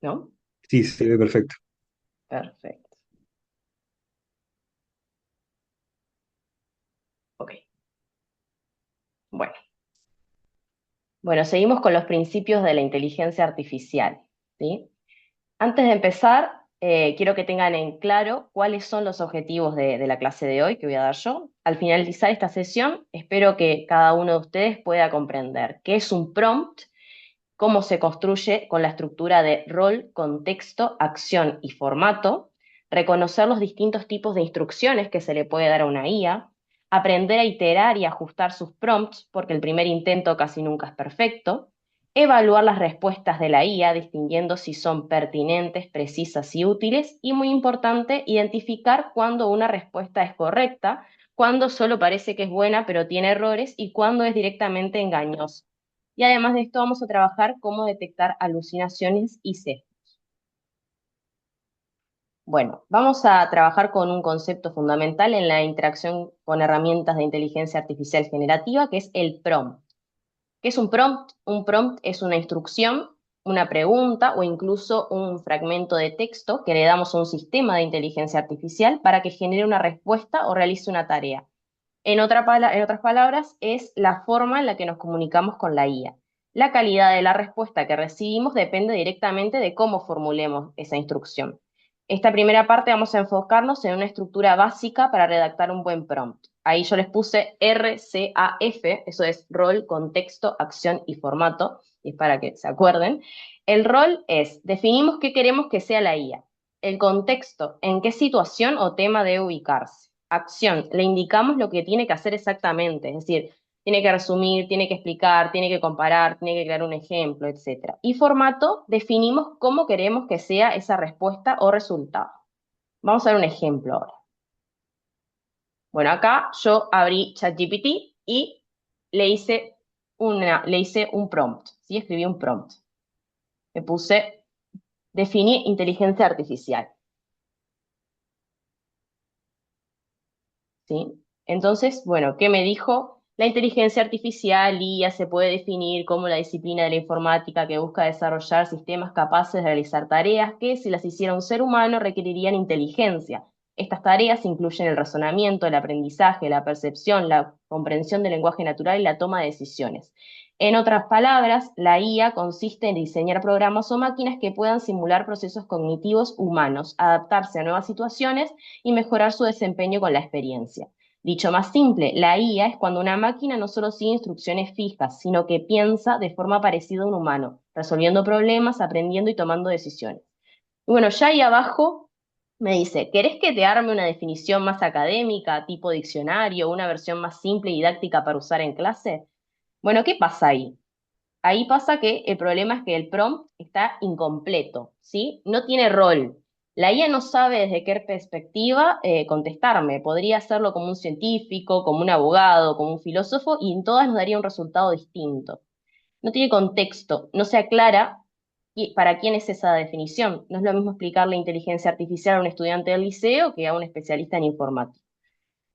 C: ¿no?
B: sí, se ve perfecto.
C: Perfecto. Ok. Bueno. Bueno, seguimos con los principios de la inteligencia artificial, ¿sí? Antes de empezar, quiero que tengan en claro cuáles son los objetivos de la clase de hoy que voy a dar yo. Al finalizar esta sesión, espero que cada uno de ustedes pueda comprender qué es un prompt, cómo se construye con la estructura de rol, contexto, acción y formato, reconocer los distintos tipos de instrucciones que se le puede dar a una IA, aprender a iterar y ajustar sus prompts, porque el primer intento casi nunca es perfecto, evaluar las respuestas de la IA, distinguiendo si son pertinentes, precisas y útiles, y muy importante, identificar cuándo una respuesta es correcta, cuándo solo parece que es buena pero tiene errores y cuándo es directamente engañosa. Y además de esto vamos a trabajar cómo detectar alucinaciones y sesgos. Bueno, vamos a trabajar con un concepto fundamental en la interacción con herramientas de inteligencia artificial generativa, que es el prompt. ¿Qué es un prompt? Un prompt es una instrucción, una pregunta o incluso un fragmento de texto que le damos a un sistema de inteligencia artificial para que genere una respuesta o realice una tarea. En otras palabras, es la forma en la que nos comunicamos con la IA. La calidad de la respuesta que recibimos depende directamente de cómo formulemos esa instrucción. Esta primera parte vamos a enfocarnos en una estructura básica para redactar un buen prompt. Ahí yo les puse RCAF, eso es rol, contexto, acción y formato, y es para que se acuerden. El rol es, definimos qué queremos que sea la IA. El contexto, en qué situación o tema debe ubicarse. Acción, le indicamos lo que tiene que hacer exactamente, es decir, tiene que resumir, tiene que explicar, tiene que comparar, tiene que crear un ejemplo, etc. Y formato, definimos cómo queremos que sea esa respuesta o resultado. Vamos a ver un ejemplo ahora. Bueno, acá yo abrí ChatGPT y le hice un prompt, ¿sí? Escribí un prompt. Le puse, definí inteligencia artificial, ¿sí? Entonces, bueno, ¿qué me dijo? La inteligencia artificial, IA, se puede definir como la disciplina de la informática que busca desarrollar sistemas capaces de realizar tareas que, si las hiciera un ser humano, requerirían inteligencia. Estas tareas incluyen el razonamiento, el aprendizaje, la percepción, la comprensión del lenguaje natural y la toma de decisiones. En otras palabras, la IA consiste en diseñar programas o máquinas que puedan simular procesos cognitivos humanos, adaptarse a nuevas situaciones y mejorar su desempeño con la experiencia. Dicho más simple, la IA es cuando una máquina no solo sigue instrucciones fijas, sino que piensa de forma parecida a un humano, resolviendo problemas, aprendiendo y tomando decisiones. Y bueno, ya ahí abajo me dice, ¿querés que te arme una definición más académica, tipo diccionario, una versión más simple y didáctica para usar en clase? Bueno, ¿qué pasa ahí? Ahí pasa que el problema es que el prompt está incompleto, ¿sí? No tiene rol. La IA no sabe desde qué perspectiva contestarme. Podría hacerlo como un científico, como un abogado, como un filósofo, y en todas nos daría un resultado distinto. no tiene contexto, no se aclara para quién es esa definición. No es lo mismo explicarle inteligencia artificial a un estudiante del liceo que a un especialista en informática.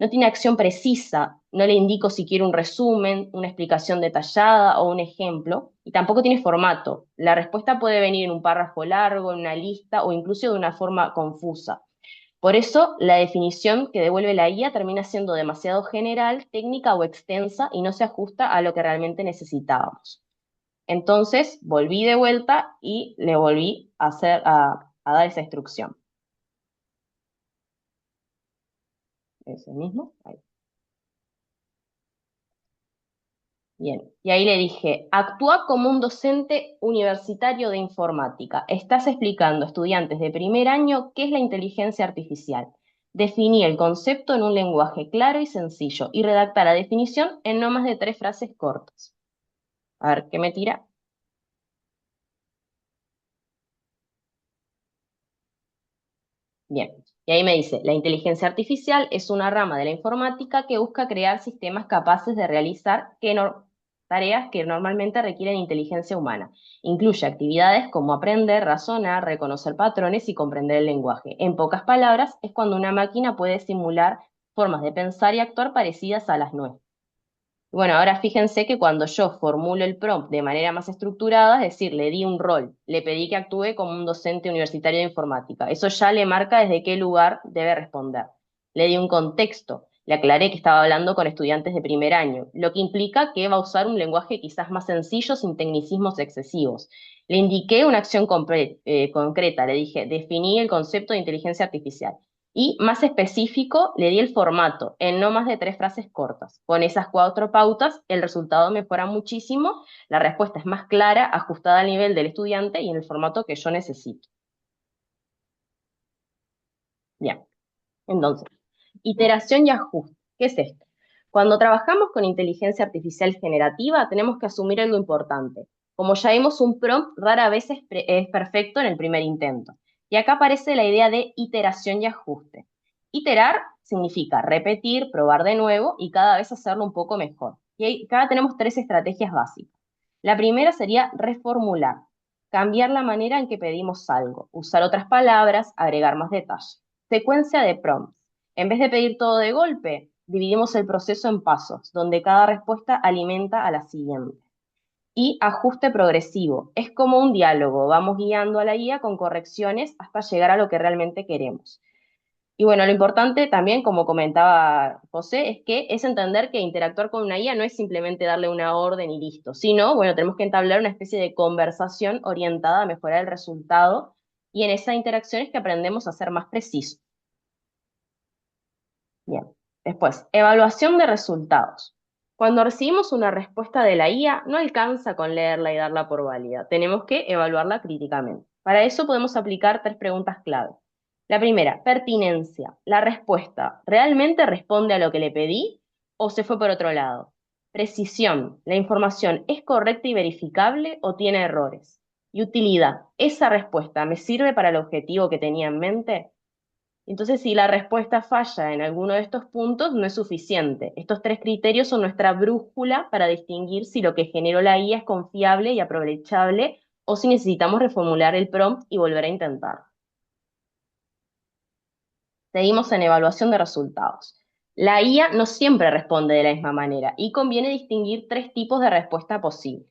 C: No tiene acción precisa, no le indico si quiero un resumen, una explicación detallada o un ejemplo, y tampoco tiene formato. La respuesta puede venir en un párrafo largo, en una lista o incluso de una forma confusa. Por eso, la definición que devuelve la IA termina siendo demasiado general, técnica o extensa y no se ajusta a lo que realmente necesitábamos. Entonces, volví de vuelta y le volví a dar esa instrucción. Ese mismo, ahí. Bien, y ahí le dije, actúa como un docente universitario de informática. Estás explicando a estudiantes de primer año qué es la inteligencia artificial. Definí el concepto en un lenguaje claro y sencillo y redacta la definición en no más de 3 frases cortas. A ver, ¿qué me tira? Bien, y ahí me dice, la inteligencia artificial es una rama de la informática que busca crear sistemas capaces de realizar tareas que normalmente requieren inteligencia humana. Incluye actividades como aprender, razonar, reconocer patrones y comprender el lenguaje. En pocas palabras, es cuando una máquina puede simular formas de pensar y actuar parecidas a las nuestras. Bueno, ahora fíjense que cuando yo formulo el prompt de manera más estructurada, es decir, le di un rol, le pedí que actúe como un docente universitario de informática, eso ya le marca desde qué lugar debe responder. Le di un contexto, le aclaré que estaba hablando con estudiantes de primer año, lo que implica que va a usar un lenguaje quizás más sencillo sin tecnicismos excesivos. Le indiqué una acción concreta, le dije, definí el concepto de inteligencia artificial. Y más específico, le di el formato, en no más de 3 frases cortas. Con esas 4 pautas, el resultado mejora muchísimo, la respuesta es más clara, ajustada al nivel del estudiante y en el formato que yo necesito. Bien, entonces, iteración y ajuste. ¿Qué es esto? Cuando trabajamos con inteligencia artificial generativa, tenemos que asumir algo importante. Como ya vimos, un prompt rara vez es perfecto en el primer intento. Y acá aparece la idea de iteración y ajuste. Iterar significa repetir, probar de nuevo y cada vez hacerlo un poco mejor. Y acá tenemos 3 estrategias básicas. La primera sería reformular, cambiar la manera en que pedimos algo, usar otras palabras, agregar más detalle. Secuencia de prompts. En vez de pedir todo de golpe, dividimos el proceso en pasos, donde cada respuesta alimenta a la siguiente. Y ajuste progresivo. Es como un diálogo, vamos guiando a la guía con correcciones hasta llegar a lo que realmente queremos. Y bueno, lo importante también, como comentaba José, es que es entender que interactuar con una guía no es simplemente darle una orden y listo, sino, bueno, tenemos que entablar una especie de conversación orientada a mejorar el resultado y en esa interacción es que aprendemos a ser más precisos. Bien. Después, evaluación de resultados. Cuando recibimos una respuesta de la IA, no alcanza con leerla y darla por válida. Tenemos que evaluarla críticamente. Para eso podemos aplicar 3 preguntas clave. La primera, pertinencia. ¿La respuesta realmente responde a lo que le pedí o se fue por otro lado? Precisión. ¿La información es correcta y verificable o tiene errores? Y utilidad. ¿Esa respuesta me sirve para el objetivo que tenía en mente? Entonces, si la respuesta falla en alguno de estos puntos, no es suficiente. Estos 3 criterios son nuestra brújula para distinguir si lo que generó la IA es confiable y aprovechable o si necesitamos reformular el prompt y volver a intentar. Seguimos en evaluación de resultados. La IA no siempre responde de la misma manera y conviene distinguir 3 tipos de respuesta posible.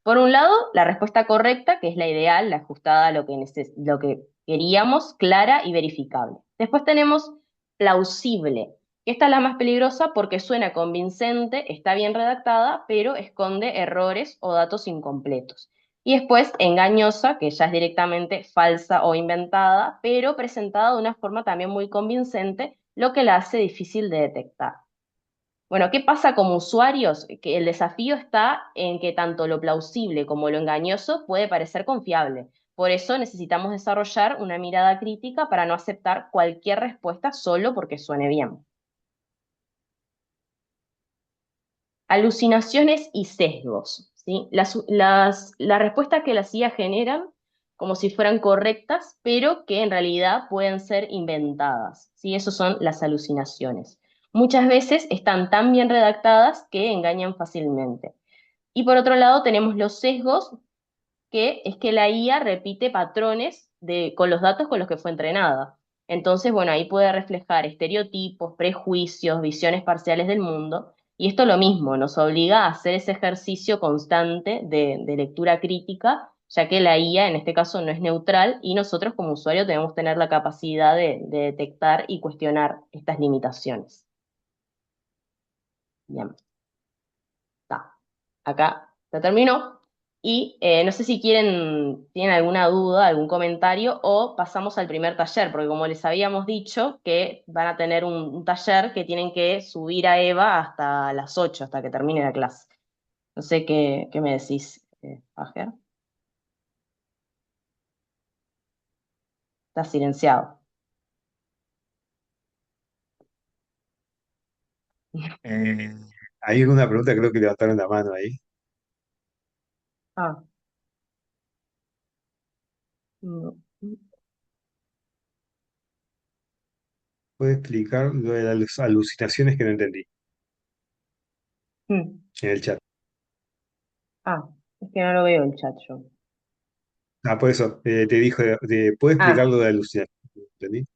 C: Por un lado, la respuesta correcta, que es la ideal, la ajustada a lo que queríamos, clara y verificable. Después tenemos plausible, que esta es la más peligrosa porque suena convincente, está bien redactada, pero esconde errores o datos incompletos. Y después engañosa, que ya es directamente falsa o inventada, pero presentada de una forma también muy convincente, lo que la hace difícil de detectar. Bueno, ¿qué pasa como usuarios? Que el desafío está en que tanto lo plausible como lo engañoso puede parecer confiable. Por eso necesitamos desarrollar una mirada crítica para no aceptar cualquier respuesta solo porque suene bien. Alucinaciones y sesgos, ¿sí? Las respuestas que las IA generan como si fueran correctas, pero que en realidad pueden ser inventadas, ¿sí? Esas son las alucinaciones. Muchas veces están tan bien redactadas que engañan fácilmente. Y por otro lado tenemos los sesgos, que es que la IA repite patrones con los datos con los que fue entrenada. Entonces, bueno, ahí puede reflejar estereotipos, prejuicios, visiones parciales del mundo. Y esto lo mismo, nos obliga a hacer ese ejercicio constante de lectura crítica, ya que la IA en este caso no es neutral y nosotros como usuarios debemos tener la capacidad de detectar y cuestionar estas limitaciones. Bien, está. Acá ya terminó. Y no sé si tienen alguna duda, algún comentario, o pasamos al primer taller, porque como les habíamos dicho, que van a tener un taller que tienen que subir a Eva hasta las 8 hasta que termine la clase. No sé qué me decís, Ager. Está silenciado.
B: Eh, ¿Hay alguna pregunta? Creo que levantaron la mano ahí.
C: Ah, no.
B: ¿Puede explicar lo de las alucinaciones que no entendí
C: Mm.
B: en el chat?
C: Ah, es que no lo veo el chat yo.
B: Ah, por eso, te dijo, ¿puede explicar
C: Ah,
B: lo de alucinaciones? ¿Entendí?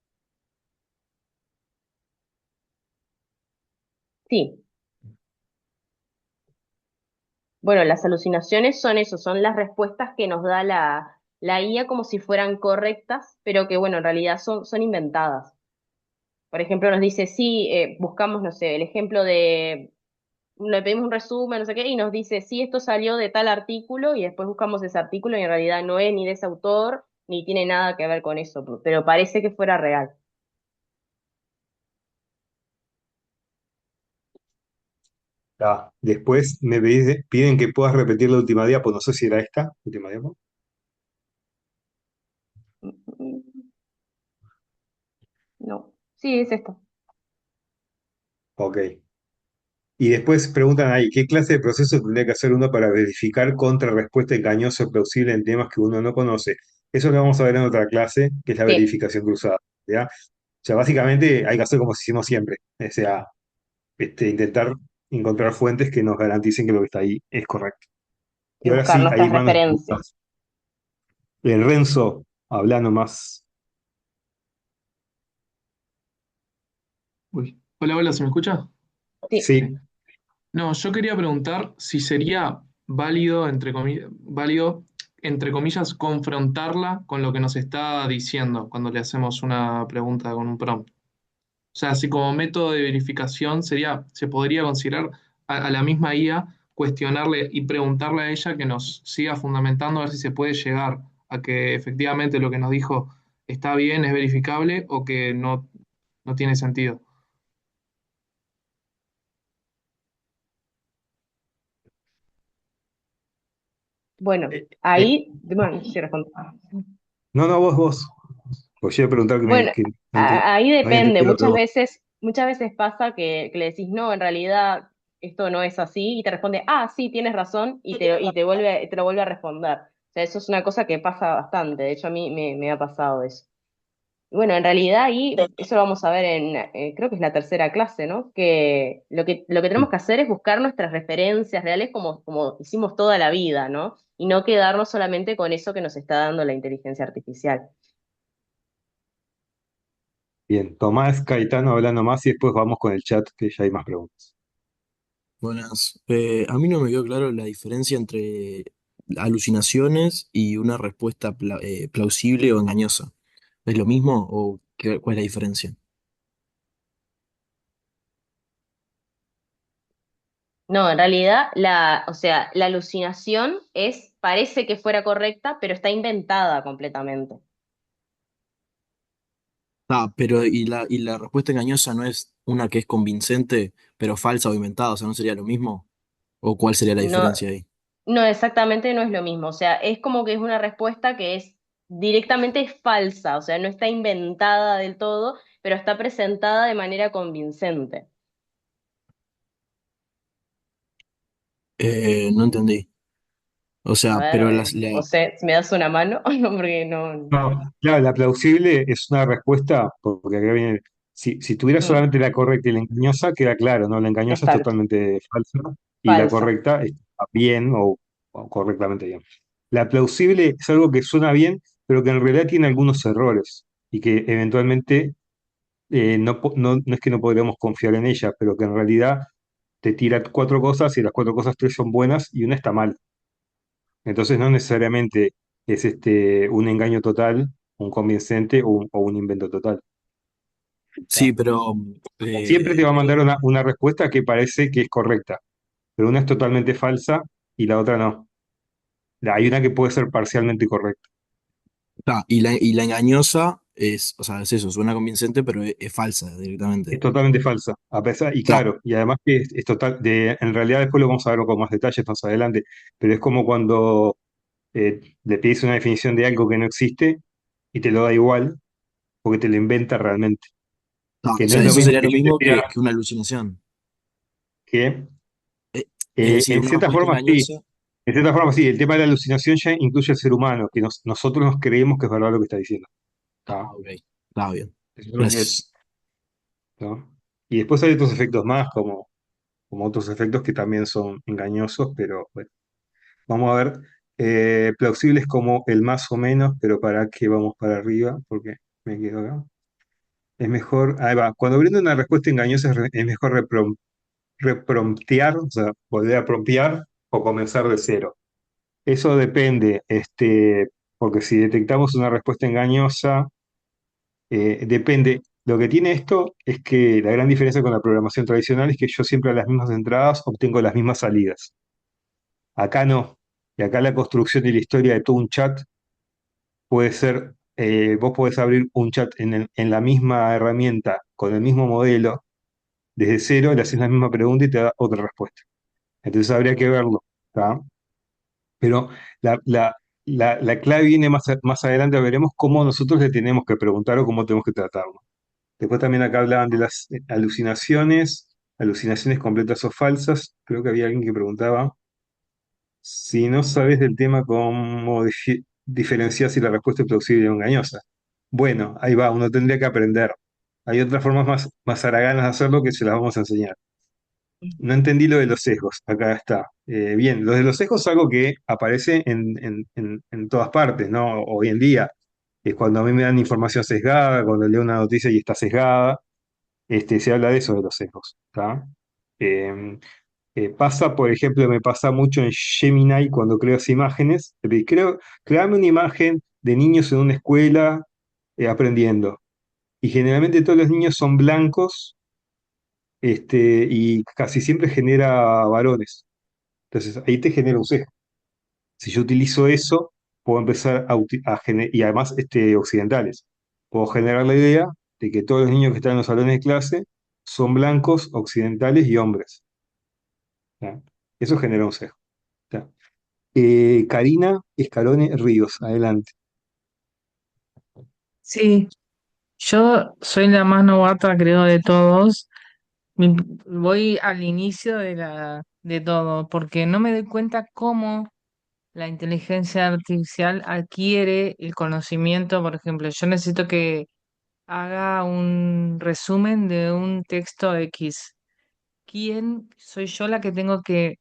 C: sí. Bueno, las alucinaciones son eso, son las respuestas que nos da la IA como si fueran correctas, pero que bueno, en realidad son inventadas. Por ejemplo, nos dice, sí, buscamos, no sé, el ejemplo de, le pedimos un resumen, no sé qué, y nos dice, sí, esto salió de tal artículo, y después buscamos ese artículo y en realidad no es ni de ese autor, ni tiene nada que ver con eso, pero parece que fuera real.
B: Ah, después piden que puedas repetir la última diapo, no sé si era esta, última diapo.
C: No, sí, es esto.
B: Ok. Y después preguntan ahí, ¿qué clase de proceso tendría que hacer uno para verificar contrarrespuesta engañosa o plausible en temas que uno no conoce? Eso lo vamos a ver en otra clase, que es la
C: Sí,
B: verificación cruzada, ¿ya? O sea, básicamente hay que hacer como hicimos siempre, o sea, intentar encontrar fuentes que nos garanticen que lo que está ahí es correcto.
C: y
B: Y ahora
C: buscar
B: sí, hay
C: nuestras
B: manos
C: referencias.
B: levantadas. Renzo, habla nomás.
D: Uy. Hola, hola, ¿se me escucha?
C: Sí.
B: Sí,
D: No, yo quería preguntar si sería válido, válido, entre comillas, confrontarla con lo que nos está diciendo cuando le hacemos una pregunta con un prompt. O sea, si como método de verificación se podría considerar a la misma IA cuestionarle y preguntarle a ella que nos siga fundamentando a ver si se puede llegar a que efectivamente lo que nos dijo está bien, es verificable o que no tiene sentido.
C: Bueno,
B: eh, eh,
C: ahí, bueno, sí, respondo.
B: no, no, vos. Pues yo iba a preguntar
C: Bueno,
B: que
C: ahí
B: no había
C: depende.
B: entendido la pregunta.
C: Muchas veces pasa que le decís, no, en realidad esto no es así, y te responde, ah, sí, tienes razón, te lo vuelve a responder. O sea, eso es una cosa que pasa bastante. De hecho, a mí me ha pasado eso. Y bueno, en realidad ahí, eso lo vamos a ver creo que es la tercera clase, ¿no? Que lo que tenemos que hacer es buscar nuestras referencias reales como hicimos toda la vida, ¿no? Y no quedarnos solamente con eso que nos está dando la inteligencia artificial.
B: Bien, Tomás Caetano hablando más y después vamos con el chat, que ya hay más preguntas.
E: Buenas. A mí no me quedó claro la diferencia entre alucinaciones y una respuesta plausible o engañosa. ¿Es lo mismo o cuál es la diferencia?
C: No, en realidad, o sea, la alucinación parece que fuera correcta, pero está inventada completamente.
E: Ah, pero ¿y la respuesta engañosa no es una que es convincente, pero falsa o inventada? O sea, ¿no sería lo mismo? ¿O cuál sería la
C: No,
E: diferencia ahí?
C: no, exactamente no es lo mismo. O sea, es como que es una respuesta que es directamente falsa, o sea, no está inventada del todo, pero está presentada de manera convincente.
E: No entendí. O
C: A
E: sea,
C: ver,
E: pero
C: no sé, si me das una mano, porque no.
B: No, claro, la plausible es una respuesta, porque acá viene, si tuviera
C: Mm,
B: solamente la correcta y la engañosa, queda claro, ¿no? La engañosa es
C: exacto,
B: totalmente falsa y la
C: falsa.
B: correcta es bien o correctamente bien. La plausible es algo que suena bien, pero que en realidad tiene algunos errores y que eventualmente no es que no podríamos confiar en ella, pero que en realidad te tira cuatro cosas y las cuatro cosas tres son buenas y una está mal. Entonces no necesariamente es un engaño total, un convincente o un invento total.
E: Sí,
B: ¿Tá?
E: pero
B: Siempre te va a mandar una respuesta que parece que es correcta, pero una es totalmente falsa y la otra no. Hay una que puede ser parcialmente correcta.
E: y la engañosa es, o sea, es eso, suena convincente, pero es falsa
B: Es
E: directamente.
B: totalmente falsa. A pesar, y
E: Claro,
B: claro, y además que es total, en realidad después lo vamos a ver con más detalles más adelante, pero es como cuando le pides una definición de algo que no existe y te lo da igual porque te lo inventa realmente. Que
E: o
B: no es
E: sea,
B: lo
E: eso
B: mismo
E: sería
B: que
E: lo
B: yo te
E: mismo
B: pida
E: que una alucinación.
B: que,
E: Es decir,
B: en
E: una
B: cierta
E: respuesta
B: forma sí,
E: engañosa.
B: en cierta forma sí, el tema de la alucinación ya incluye al ser humano, que nosotros nos creemos que es verdad lo que está diciendo. ¿Tá?
E: Ok, está bien.
B: Eso es lo que es,
E: Gracias.
B: ¿no? Y después hay otros efectos más, como otros efectos que también son engañosos, pero bueno, vamos a ver. Plausibles como el más o menos, pero para que vamos para arriba, porque me quedo acá. Es mejor, ahí va, cuando brinda una respuesta engañosa es mejor repromptear, o sea, volver a promptear o comenzar de cero. Eso depende, porque si detectamos una respuesta engañosa, depende. Lo que tiene esto es que la gran diferencia con la programación tradicional es que yo siempre a las mismas entradas obtengo las mismas salidas. Acá no. Y acá la construcción y la historia de todo un chat puede ser, vos podés abrir un chat en la misma herramienta, con el mismo modelo, desde cero, le haces la misma pregunta y te da otra respuesta. Entonces habría que verlo, ¿tá? Pero la clave viene más adelante, veremos cómo nosotros le tenemos que preguntar o cómo tenemos que tratarlo. Después también acá hablaban de las alucinaciones completas o falsas. Creo que había alguien que preguntaba si no sabes del tema cómo diferenciar si la respuesta es plausible o engañosa. Bueno, ahí va, uno tendría que aprender. Hay otras formas más haraganas de hacerlo que se las vamos a enseñar. No entendí lo de los sesgos. Acá está. Bien, lo de los sesgos es algo que aparece en todas partes, ¿no? Hoy en día. Es cuando a mí me dan información sesgada, cuando leo una noticia y está sesgada, se habla de eso, de los sesgos. ¿Tá? Eh, pasa, por ejemplo, me pasa mucho en Gemini cuando creo esas imágenes. Créame una imagen de niños en una escuela aprendiendo. Y generalmente todos los niños son blancos, y casi siempre genera varones. Entonces ahí te genera un sesgo. Si yo utilizo eso, puedo empezar y además occidentales. Puedo generar la idea de que todos los niños que están en los salones de clase son blancos, occidentales y hombres. ¿Ya? Eso genera un sesgo. ¿Ya? Karina Escalone Ríos, adelante.
F: Sí, yo soy la más novata, creo, de todos. Voy al inicio de todo, porque no me doy cuenta cómo la inteligencia artificial adquiere el conocimiento. Por ejemplo, yo necesito que haga un resumen de un texto X. ¿Quién soy yo la que tengo que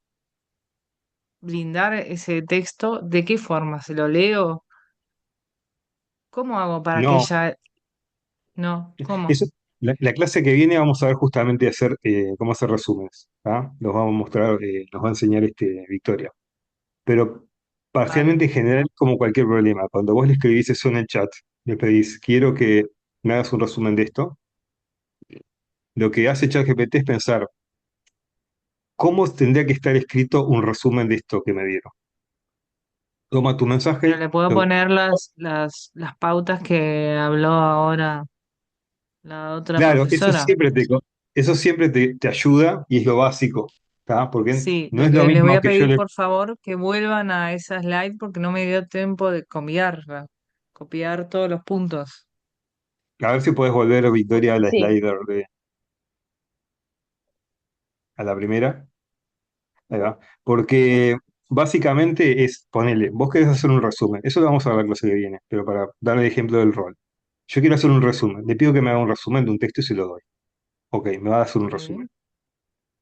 F: brindar ese texto? ¿De qué forma? ¿Se lo leo? ¿Cómo hago para que
B: No,
F: ella... No, ¿cómo?
B: eso, la clase que viene vamos a ver justamente cómo hacer resúmenes. ¿Ah? Los vamos a mostrar, nos va a enseñar Victoria. Pero
F: Vale.
B: parcialmente en general, como cualquier problema, cuando vos le escribís eso en el chat, le pedís, quiero que me hagas un resumen de esto, lo que hace ChatGPT es pensar, ¿cómo tendría que estar escrito un resumen de esto que me dieron? Toma tu
F: Pero
B: mensaje,
F: le puedo poner las pautas que habló ahora la otra
B: claro,
F: profesora.
B: eso siempre te ayuda y es lo básico, ¿tá? Porque
F: Sí,
B: no es lo
F: les voy
B: mismo
F: a
B: que yo
F: pedir
B: le...
F: por favor que vuelvan a esa slide porque no me dio tiempo de copiar todos los puntos.
B: A ver si puedes volver, Victoria, a la
C: Sí,
B: slider a la primera. Ahí va. Porque básicamente ponele, vos querés hacer un resumen, eso lo vamos a ver la clase que viene, pero para dar el ejemplo del rol. Yo quiero hacer un resumen, le pido que me haga un resumen de un texto y se lo doy. Ok, me va a hacer un resumen.
F: Sí.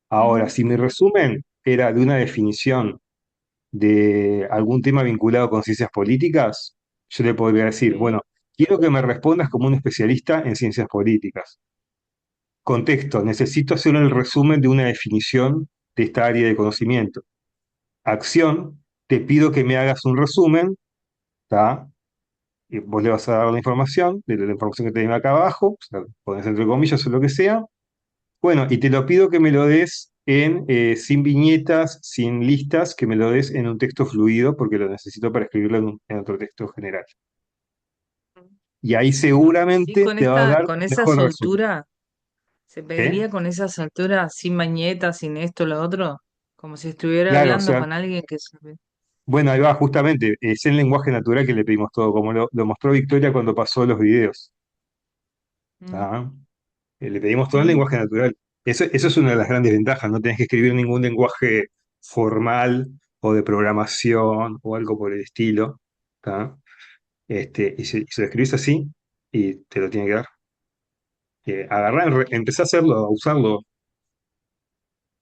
B: Ahora,
F: Ujú.
B: si mi resumen era de una definición de algún tema vinculado con ciencias políticas, yo le podría decir,
F: Sí.
B: bueno, quiero que me respondas como un especialista en ciencias políticas. Contexto, necesito hacer el resumen de una definición de esta área de conocimiento. Acción, te pido que me hagas un resumen, ¿tá? Y vos le vas a dar la información, de la información que te viene acá abajo, o sea, pones entre comillas o lo que sea. Bueno, y te lo pido que me lo des sin viñetas, sin listas, que me lo des en un texto fluido, porque lo necesito para escribirlo en otro texto general. Y ahí
F: Sí,
B: seguramente te va a dar
F: con esa
B: mejor resumen.
F: soltura, se
B: ¿Eh?
F: pediría con esa soltura, sin mañetas, sin esto, lo otro, como si estuviera
B: Claro, o
F: hablando
B: sea,
F: con alguien que sabe.
B: bueno, ahí va, justamente, es en lenguaje natural que le pedimos todo, como lo mostró Victoria cuando pasó los videos.
F: Mm,
B: ¿Tá? Le pedimos todo en
F: mm.
B: lenguaje natural. Eso es una de las grandes ventajas, no tenés que escribir ningún lenguaje formal o de programación o algo por el estilo. ¿Tá? Y se lo escribís así y te lo tiene que dar. Empezá a hacerlo, a usarlo.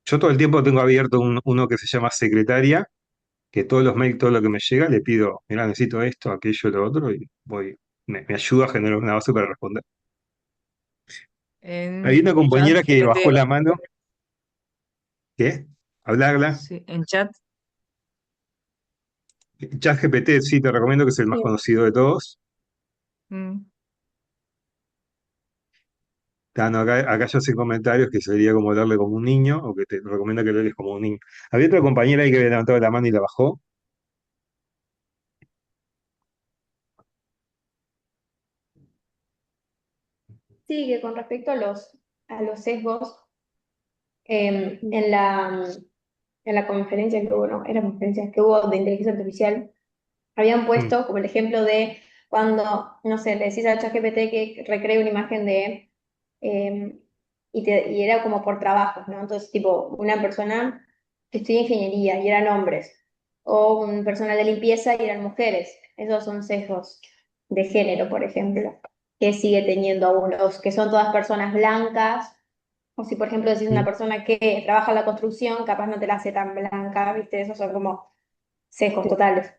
B: Yo todo el tiempo tengo abierto uno que se llama secretaria, que todos los mails, todo lo que me llega, le pido, mira, necesito esto, aquello, lo otro, y me ayuda a generar una base para responder. Hay
F: En
B: una
F: chat
B: compañera que bajó
F: GPT,
B: la mano, ¿qué? Hablarla.
F: sí, en chat,
B: ChatGPT, sí, te recomiendo que es el más
C: Sí.
B: conocido de todos.
F: mm,
B: No, acá yo hacen comentarios que sería como hablarle como un niño, o que te recomienda que lo hables como un niño. Había otra compañera ahí que había levantado la mano y la bajó.
G: Sí, que con respecto a los sesgos,
C: Mm.
G: en la conferencia que hubo, no, en la conferencia que hubo de inteligencia artificial, habían
B: Mm,
G: puesto como el ejemplo de cuando, no sé, le decís a ChatGPT que recree una imagen eh, y era como por trabajos, ¿no? Entonces, tipo, una persona que estudia ingeniería y eran hombres, o un personal de limpieza y eran mujeres. Esos son sesgos de género, por ejemplo, que sigue teniendo algunos, que son todas personas blancas, o si, por ejemplo, decís una
B: mm.
G: persona que trabaja en la construcción, capaz no te la hace tan blanca, ¿viste? Esos son como sesgos totales.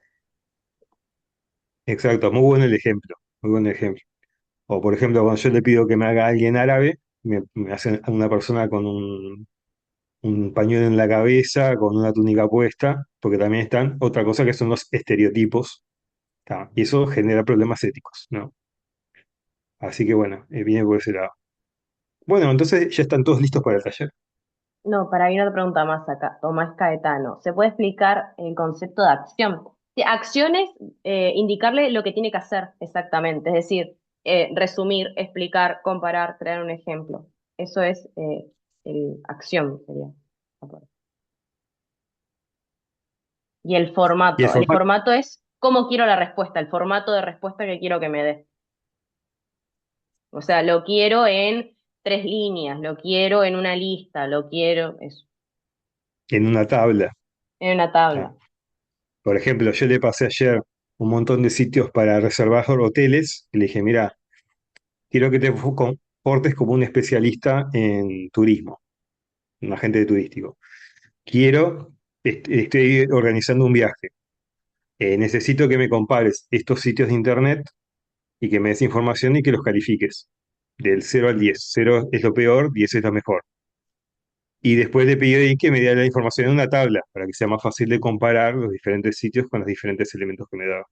B: Exacto, muy bueno el ejemplo, muy buen ejemplo. O por ejemplo, cuando yo le pido que me haga alguien árabe, me hacen a una persona con un pañuelo en la cabeza, con una túnica puesta, porque también están otra cosa que son los estereotipos, ¿tá? Y eso genera problemas éticos, ¿no? Así que bueno, viene por ese lado. Bueno, entonces ya están todos listos para el taller.
C: No, para mí una pregunta más acá. Tomás Caetano. ¿Se puede explicar el concepto de acción? Sí, acciones, indicarle lo que tiene que hacer exactamente. Es decir, resumir, explicar, comparar, crear un ejemplo. Eso es acción, sería. Y el
B: Y el
C: formato. El
B: formato,
C: formato es cómo quiero la respuesta, el formato de respuesta que quiero que me dé. O sea, lo quiero en 3 líneas, lo quiero en una lista, lo quiero eso,
B: en una tabla.
C: en una
B: ¿Tá?
C: tabla.
B: Por ejemplo, yo le pasé ayer un montón de sitios para reservar hoteles y le dije, mira, quiero que te comportes como un especialista en turismo, un agente turístico. Estoy organizando un viaje. Necesito que me compares estos sitios de internet y que me des información y que los califiques. Del 0 al 10. 0 es lo peor, 10 es lo mejor. Y después le pedí que me diera la información en una tabla para que sea más fácil de comparar los diferentes sitios con los diferentes elementos que me daba.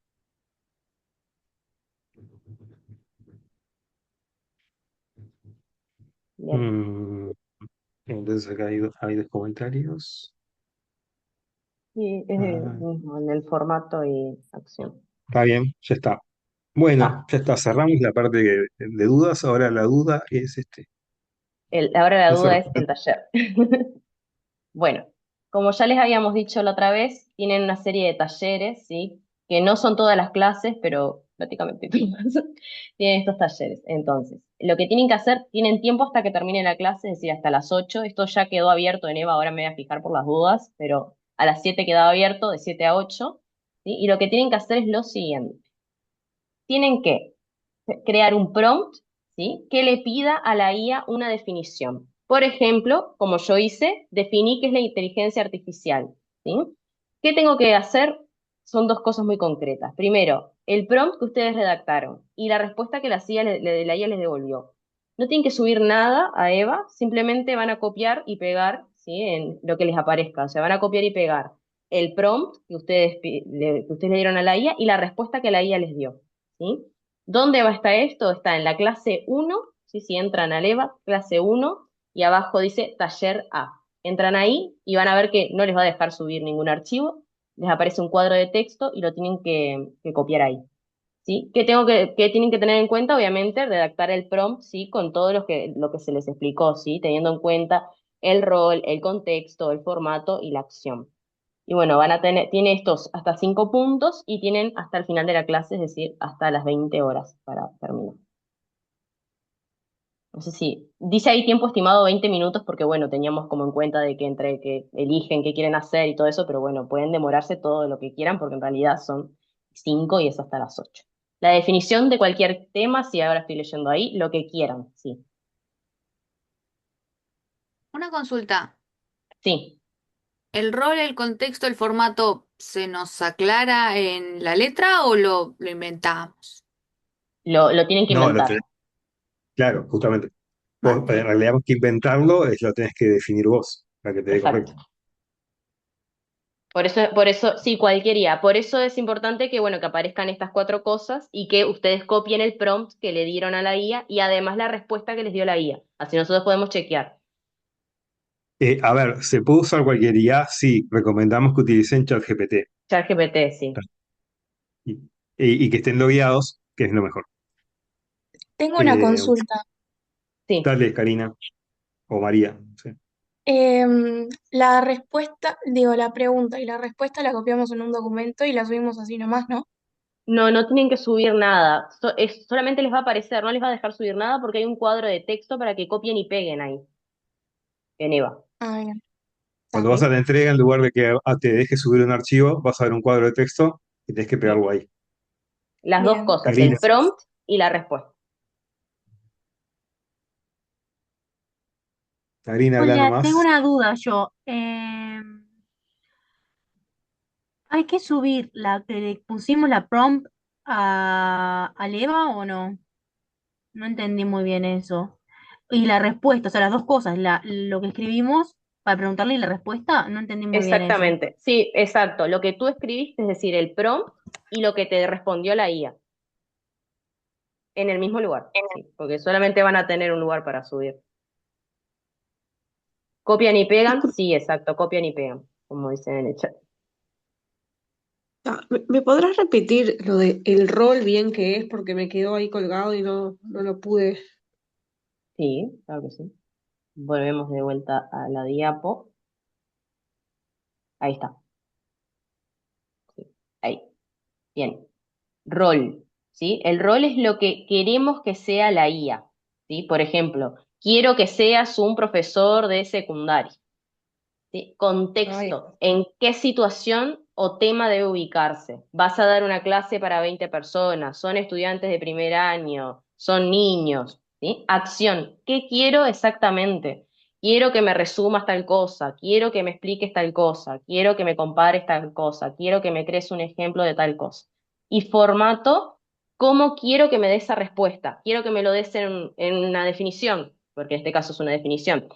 C: Bien.
B: Mm, entonces acá hay dos comentarios.
C: Sí, es el
B: Ah,
C: mismo, en el formato y acción.
B: está bien, ya está. Bueno,
C: Ah,
B: ya está, cerramos la parte de dudas. Ahora la duda es
C: ahora la
B: hacer.
C: duda es el taller. Bueno, como ya les habíamos dicho la otra vez, tienen una serie de talleres, ¿sí? Que no son todas las clases, pero prácticamente todas tienen estos talleres. Entonces, lo que tienen que hacer, tienen tiempo hasta que termine la clase, es decir, hasta las 8. Esto ya quedó abierto en EVA, ahora me voy a fijar por las dudas, pero a las 7 quedaba abierto, de 7 a 8, ¿sí? Y lo que tienen que hacer es lo siguiente. Tienen que crear un prompt, ¿sí? Que le pida a la IA una definición. Por ejemplo, como yo hice, definí qué es la inteligencia artificial, ¿sí? ¿Qué tengo que hacer? Son dos cosas muy concretas. Primero, el prompt que ustedes redactaron y la respuesta que la IA les devolvió. No tienen que subir nada a Eva, simplemente van a copiar y pegar, ¿sí? En lo que les aparezca. O sea, van a copiar y pegar el prompt que ustedes le dieron a la IA y la respuesta que la IA les dio, ¿sí? ¿Dónde va a estar esto? Está en la clase 1, ¿sí? Si entran al Eva, clase 1, y abajo dice taller A. Entran ahí y van a ver que no les va a dejar subir ningún archivo, les aparece un cuadro de texto y lo tienen que copiar ahí, ¿sí? ¿Qué tienen que tener en cuenta? Obviamente, redactar el prompt, ¿sí? Con todo lo que se les explicó, ¿sí? Teniendo en cuenta el rol, el contexto, el formato y la acción. Y bueno, tiene estos hasta 5 puntos y tienen hasta el final de la clase, es decir, hasta las 20 horas para terminar. No sé si dice ahí tiempo estimado 20 minutos porque bueno, teníamos como en cuenta de que entre que eligen qué quieren hacer y todo eso, pero bueno, pueden demorarse todo lo que quieran porque en realidad son 5 y es hasta las 8. La definición de cualquier tema, si ahora estoy leyendo ahí, lo que quieran, sí.
H: Una consulta.
C: Sí,
H: ¿El rol, el contexto, el formato se nos aclara en la letra o lo inventamos?
C: lo tienen que
B: No,
C: inventar.
B: claro, justamente. Vos,
H: Ah,
B: en realidad, vos que inventarlo, lo tenés que definir vos, para que te dé
C: Exacto.
B: correcto.
C: Por eso, sí, cualquier IA. Por eso es importante que, bueno, que aparezcan estas 4 cosas y que ustedes copien el prompt que le dieron a la IA y además la respuesta que les dio la IA. Así nosotros podemos chequear.
B: A ver, ¿se puede usar cualquier IA? Sí, recomendamos que utilicen ChatGPT
C: ChatGPT, sí.
B: y, y que estén logueados, que es lo mejor.
I: Tengo una
B: Eh,
I: consulta.
C: Sí.
B: Dale, Karina o María. Sí.
I: La respuesta, digo, la pregunta y la respuesta la copiamos en un documento y la subimos así nomás, ¿no?
C: No, no tienen que subir nada. Solamente les va a aparecer, no les va a dejar subir nada porque hay un cuadro de texto para que copien y peguen ahí, en EVA.
I: Ah, bien.
B: Cuando vas a
C: ¿Sí?
B: la entrega, en lugar de que te deje subir un archivo, vas a ver un cuadro de texto y tenés que
C: Sí.
B: pegarlo ahí.
C: Las dos
I: Bien.
C: cosas,
B: Karina,
C: el prompt y la respuesta.
B: Karina, habla
J: Hola, tengo
B: nomás.
J: una duda yo. ¿Hay que subir la que le pusimos la prompt al Eva o no? No entendí muy bien eso. Y la respuesta, o sea, las dos cosas, lo que escribimos para preguntarle y la respuesta, no entendí muy bien eso.
C: Exactamente. Sí, exacto. Lo que tú escribiste, es decir, el prompt y lo que te respondió la IA, en el mismo lugar, sí, porque solamente van a tener un lugar para subir. ¿Copian y pegan?
K: Disculpa,
C: Sí, exacto, copian y pegan, como dicen en el chat.
K: ¿me podrás repetir lo de el rol bien que es? Porque me quedó ahí colgado y no lo pude.
C: Sí, claro que sí. Volvemos de vuelta a la diapo. Ahí está. Sí, ahí. Bien. Rol, ¿sí? El rol es lo que queremos que sea la IA, ¿sí? Por ejemplo, quiero que seas un profesor de secundaria, ¿sí?
A: Ay,
C: Contexto, ¿en qué situación o tema debe ubicarse? ¿Vas a dar una clase para 20 personas? ¿Son estudiantes de primer año? ¿Son niños? ¿Sí? Acción, ¿qué quiero exactamente? Quiero que me resumas tal cosa, quiero que me expliques tal cosa, quiero que me compares tal cosa, quiero que me crees un ejemplo de tal cosa. Y formato, ¿cómo quiero que me des esa respuesta? Quiero que me lo des en una definición, porque en este caso es una definición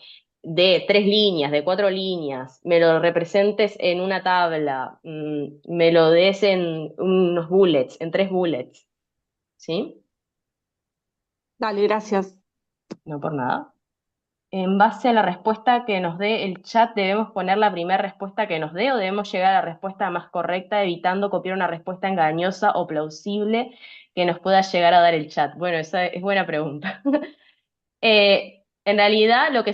C: de 3 líneas, de 4 líneas, me lo representes en una tabla, me lo des en unos bullets, en 3 bullets, ¿sí?
K: Dale, gracias.
C: No por nada. En base a la respuesta que nos dé el chat, ¿debemos poner la primera respuesta que nos dé o debemos llegar a la respuesta más correcta, evitando copiar una respuesta engañosa o plausible que nos pueda llegar a dar el chat? Bueno, esa es buena pregunta. En realidad, lo que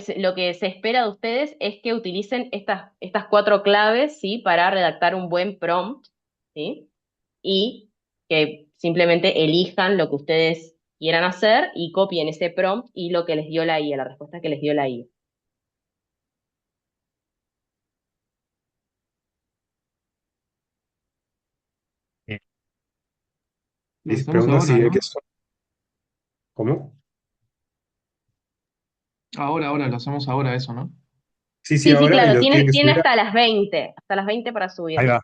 C: se espera de ustedes es que utilicen estas 4 claves, ¿sí? Para redactar un buen prompt, ¿sí? Y que simplemente elijan lo que ustedes quieran hacer y copien ese prompt y lo que les dio la IA, la respuesta que les dio la IA.
B: Eh,
D: Lo hacemos
B: Pregunta
D: ahora,
B: si ve que
D: ¿no?
B: son. ¿Cómo?
D: Ahora, lo hacemos ahora eso, ¿no?
B: Sí, sí,
C: Sí, sí,
B: ahora y
C: claro,
B: lo tienen que
C: tiene
B: subir.
C: hasta las 20 para
B: Ahí
C: subirlo.
B: va.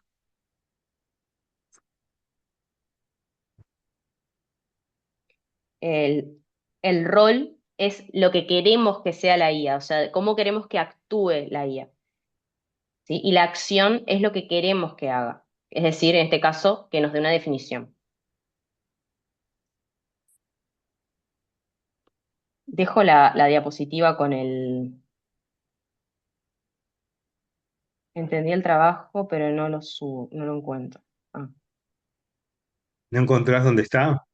C: El, el rol es lo que queremos que sea la IA, o sea, cómo queremos que actúe la IA, ¿sí? Y la acción es lo que queremos que haga, es decir, en este caso, que nos dé una definición. Dejo la diapositiva con el... Entendí el trabajo, pero no lo subo, no lo encuentro. Ah.
B: ¿No encontrás dónde está?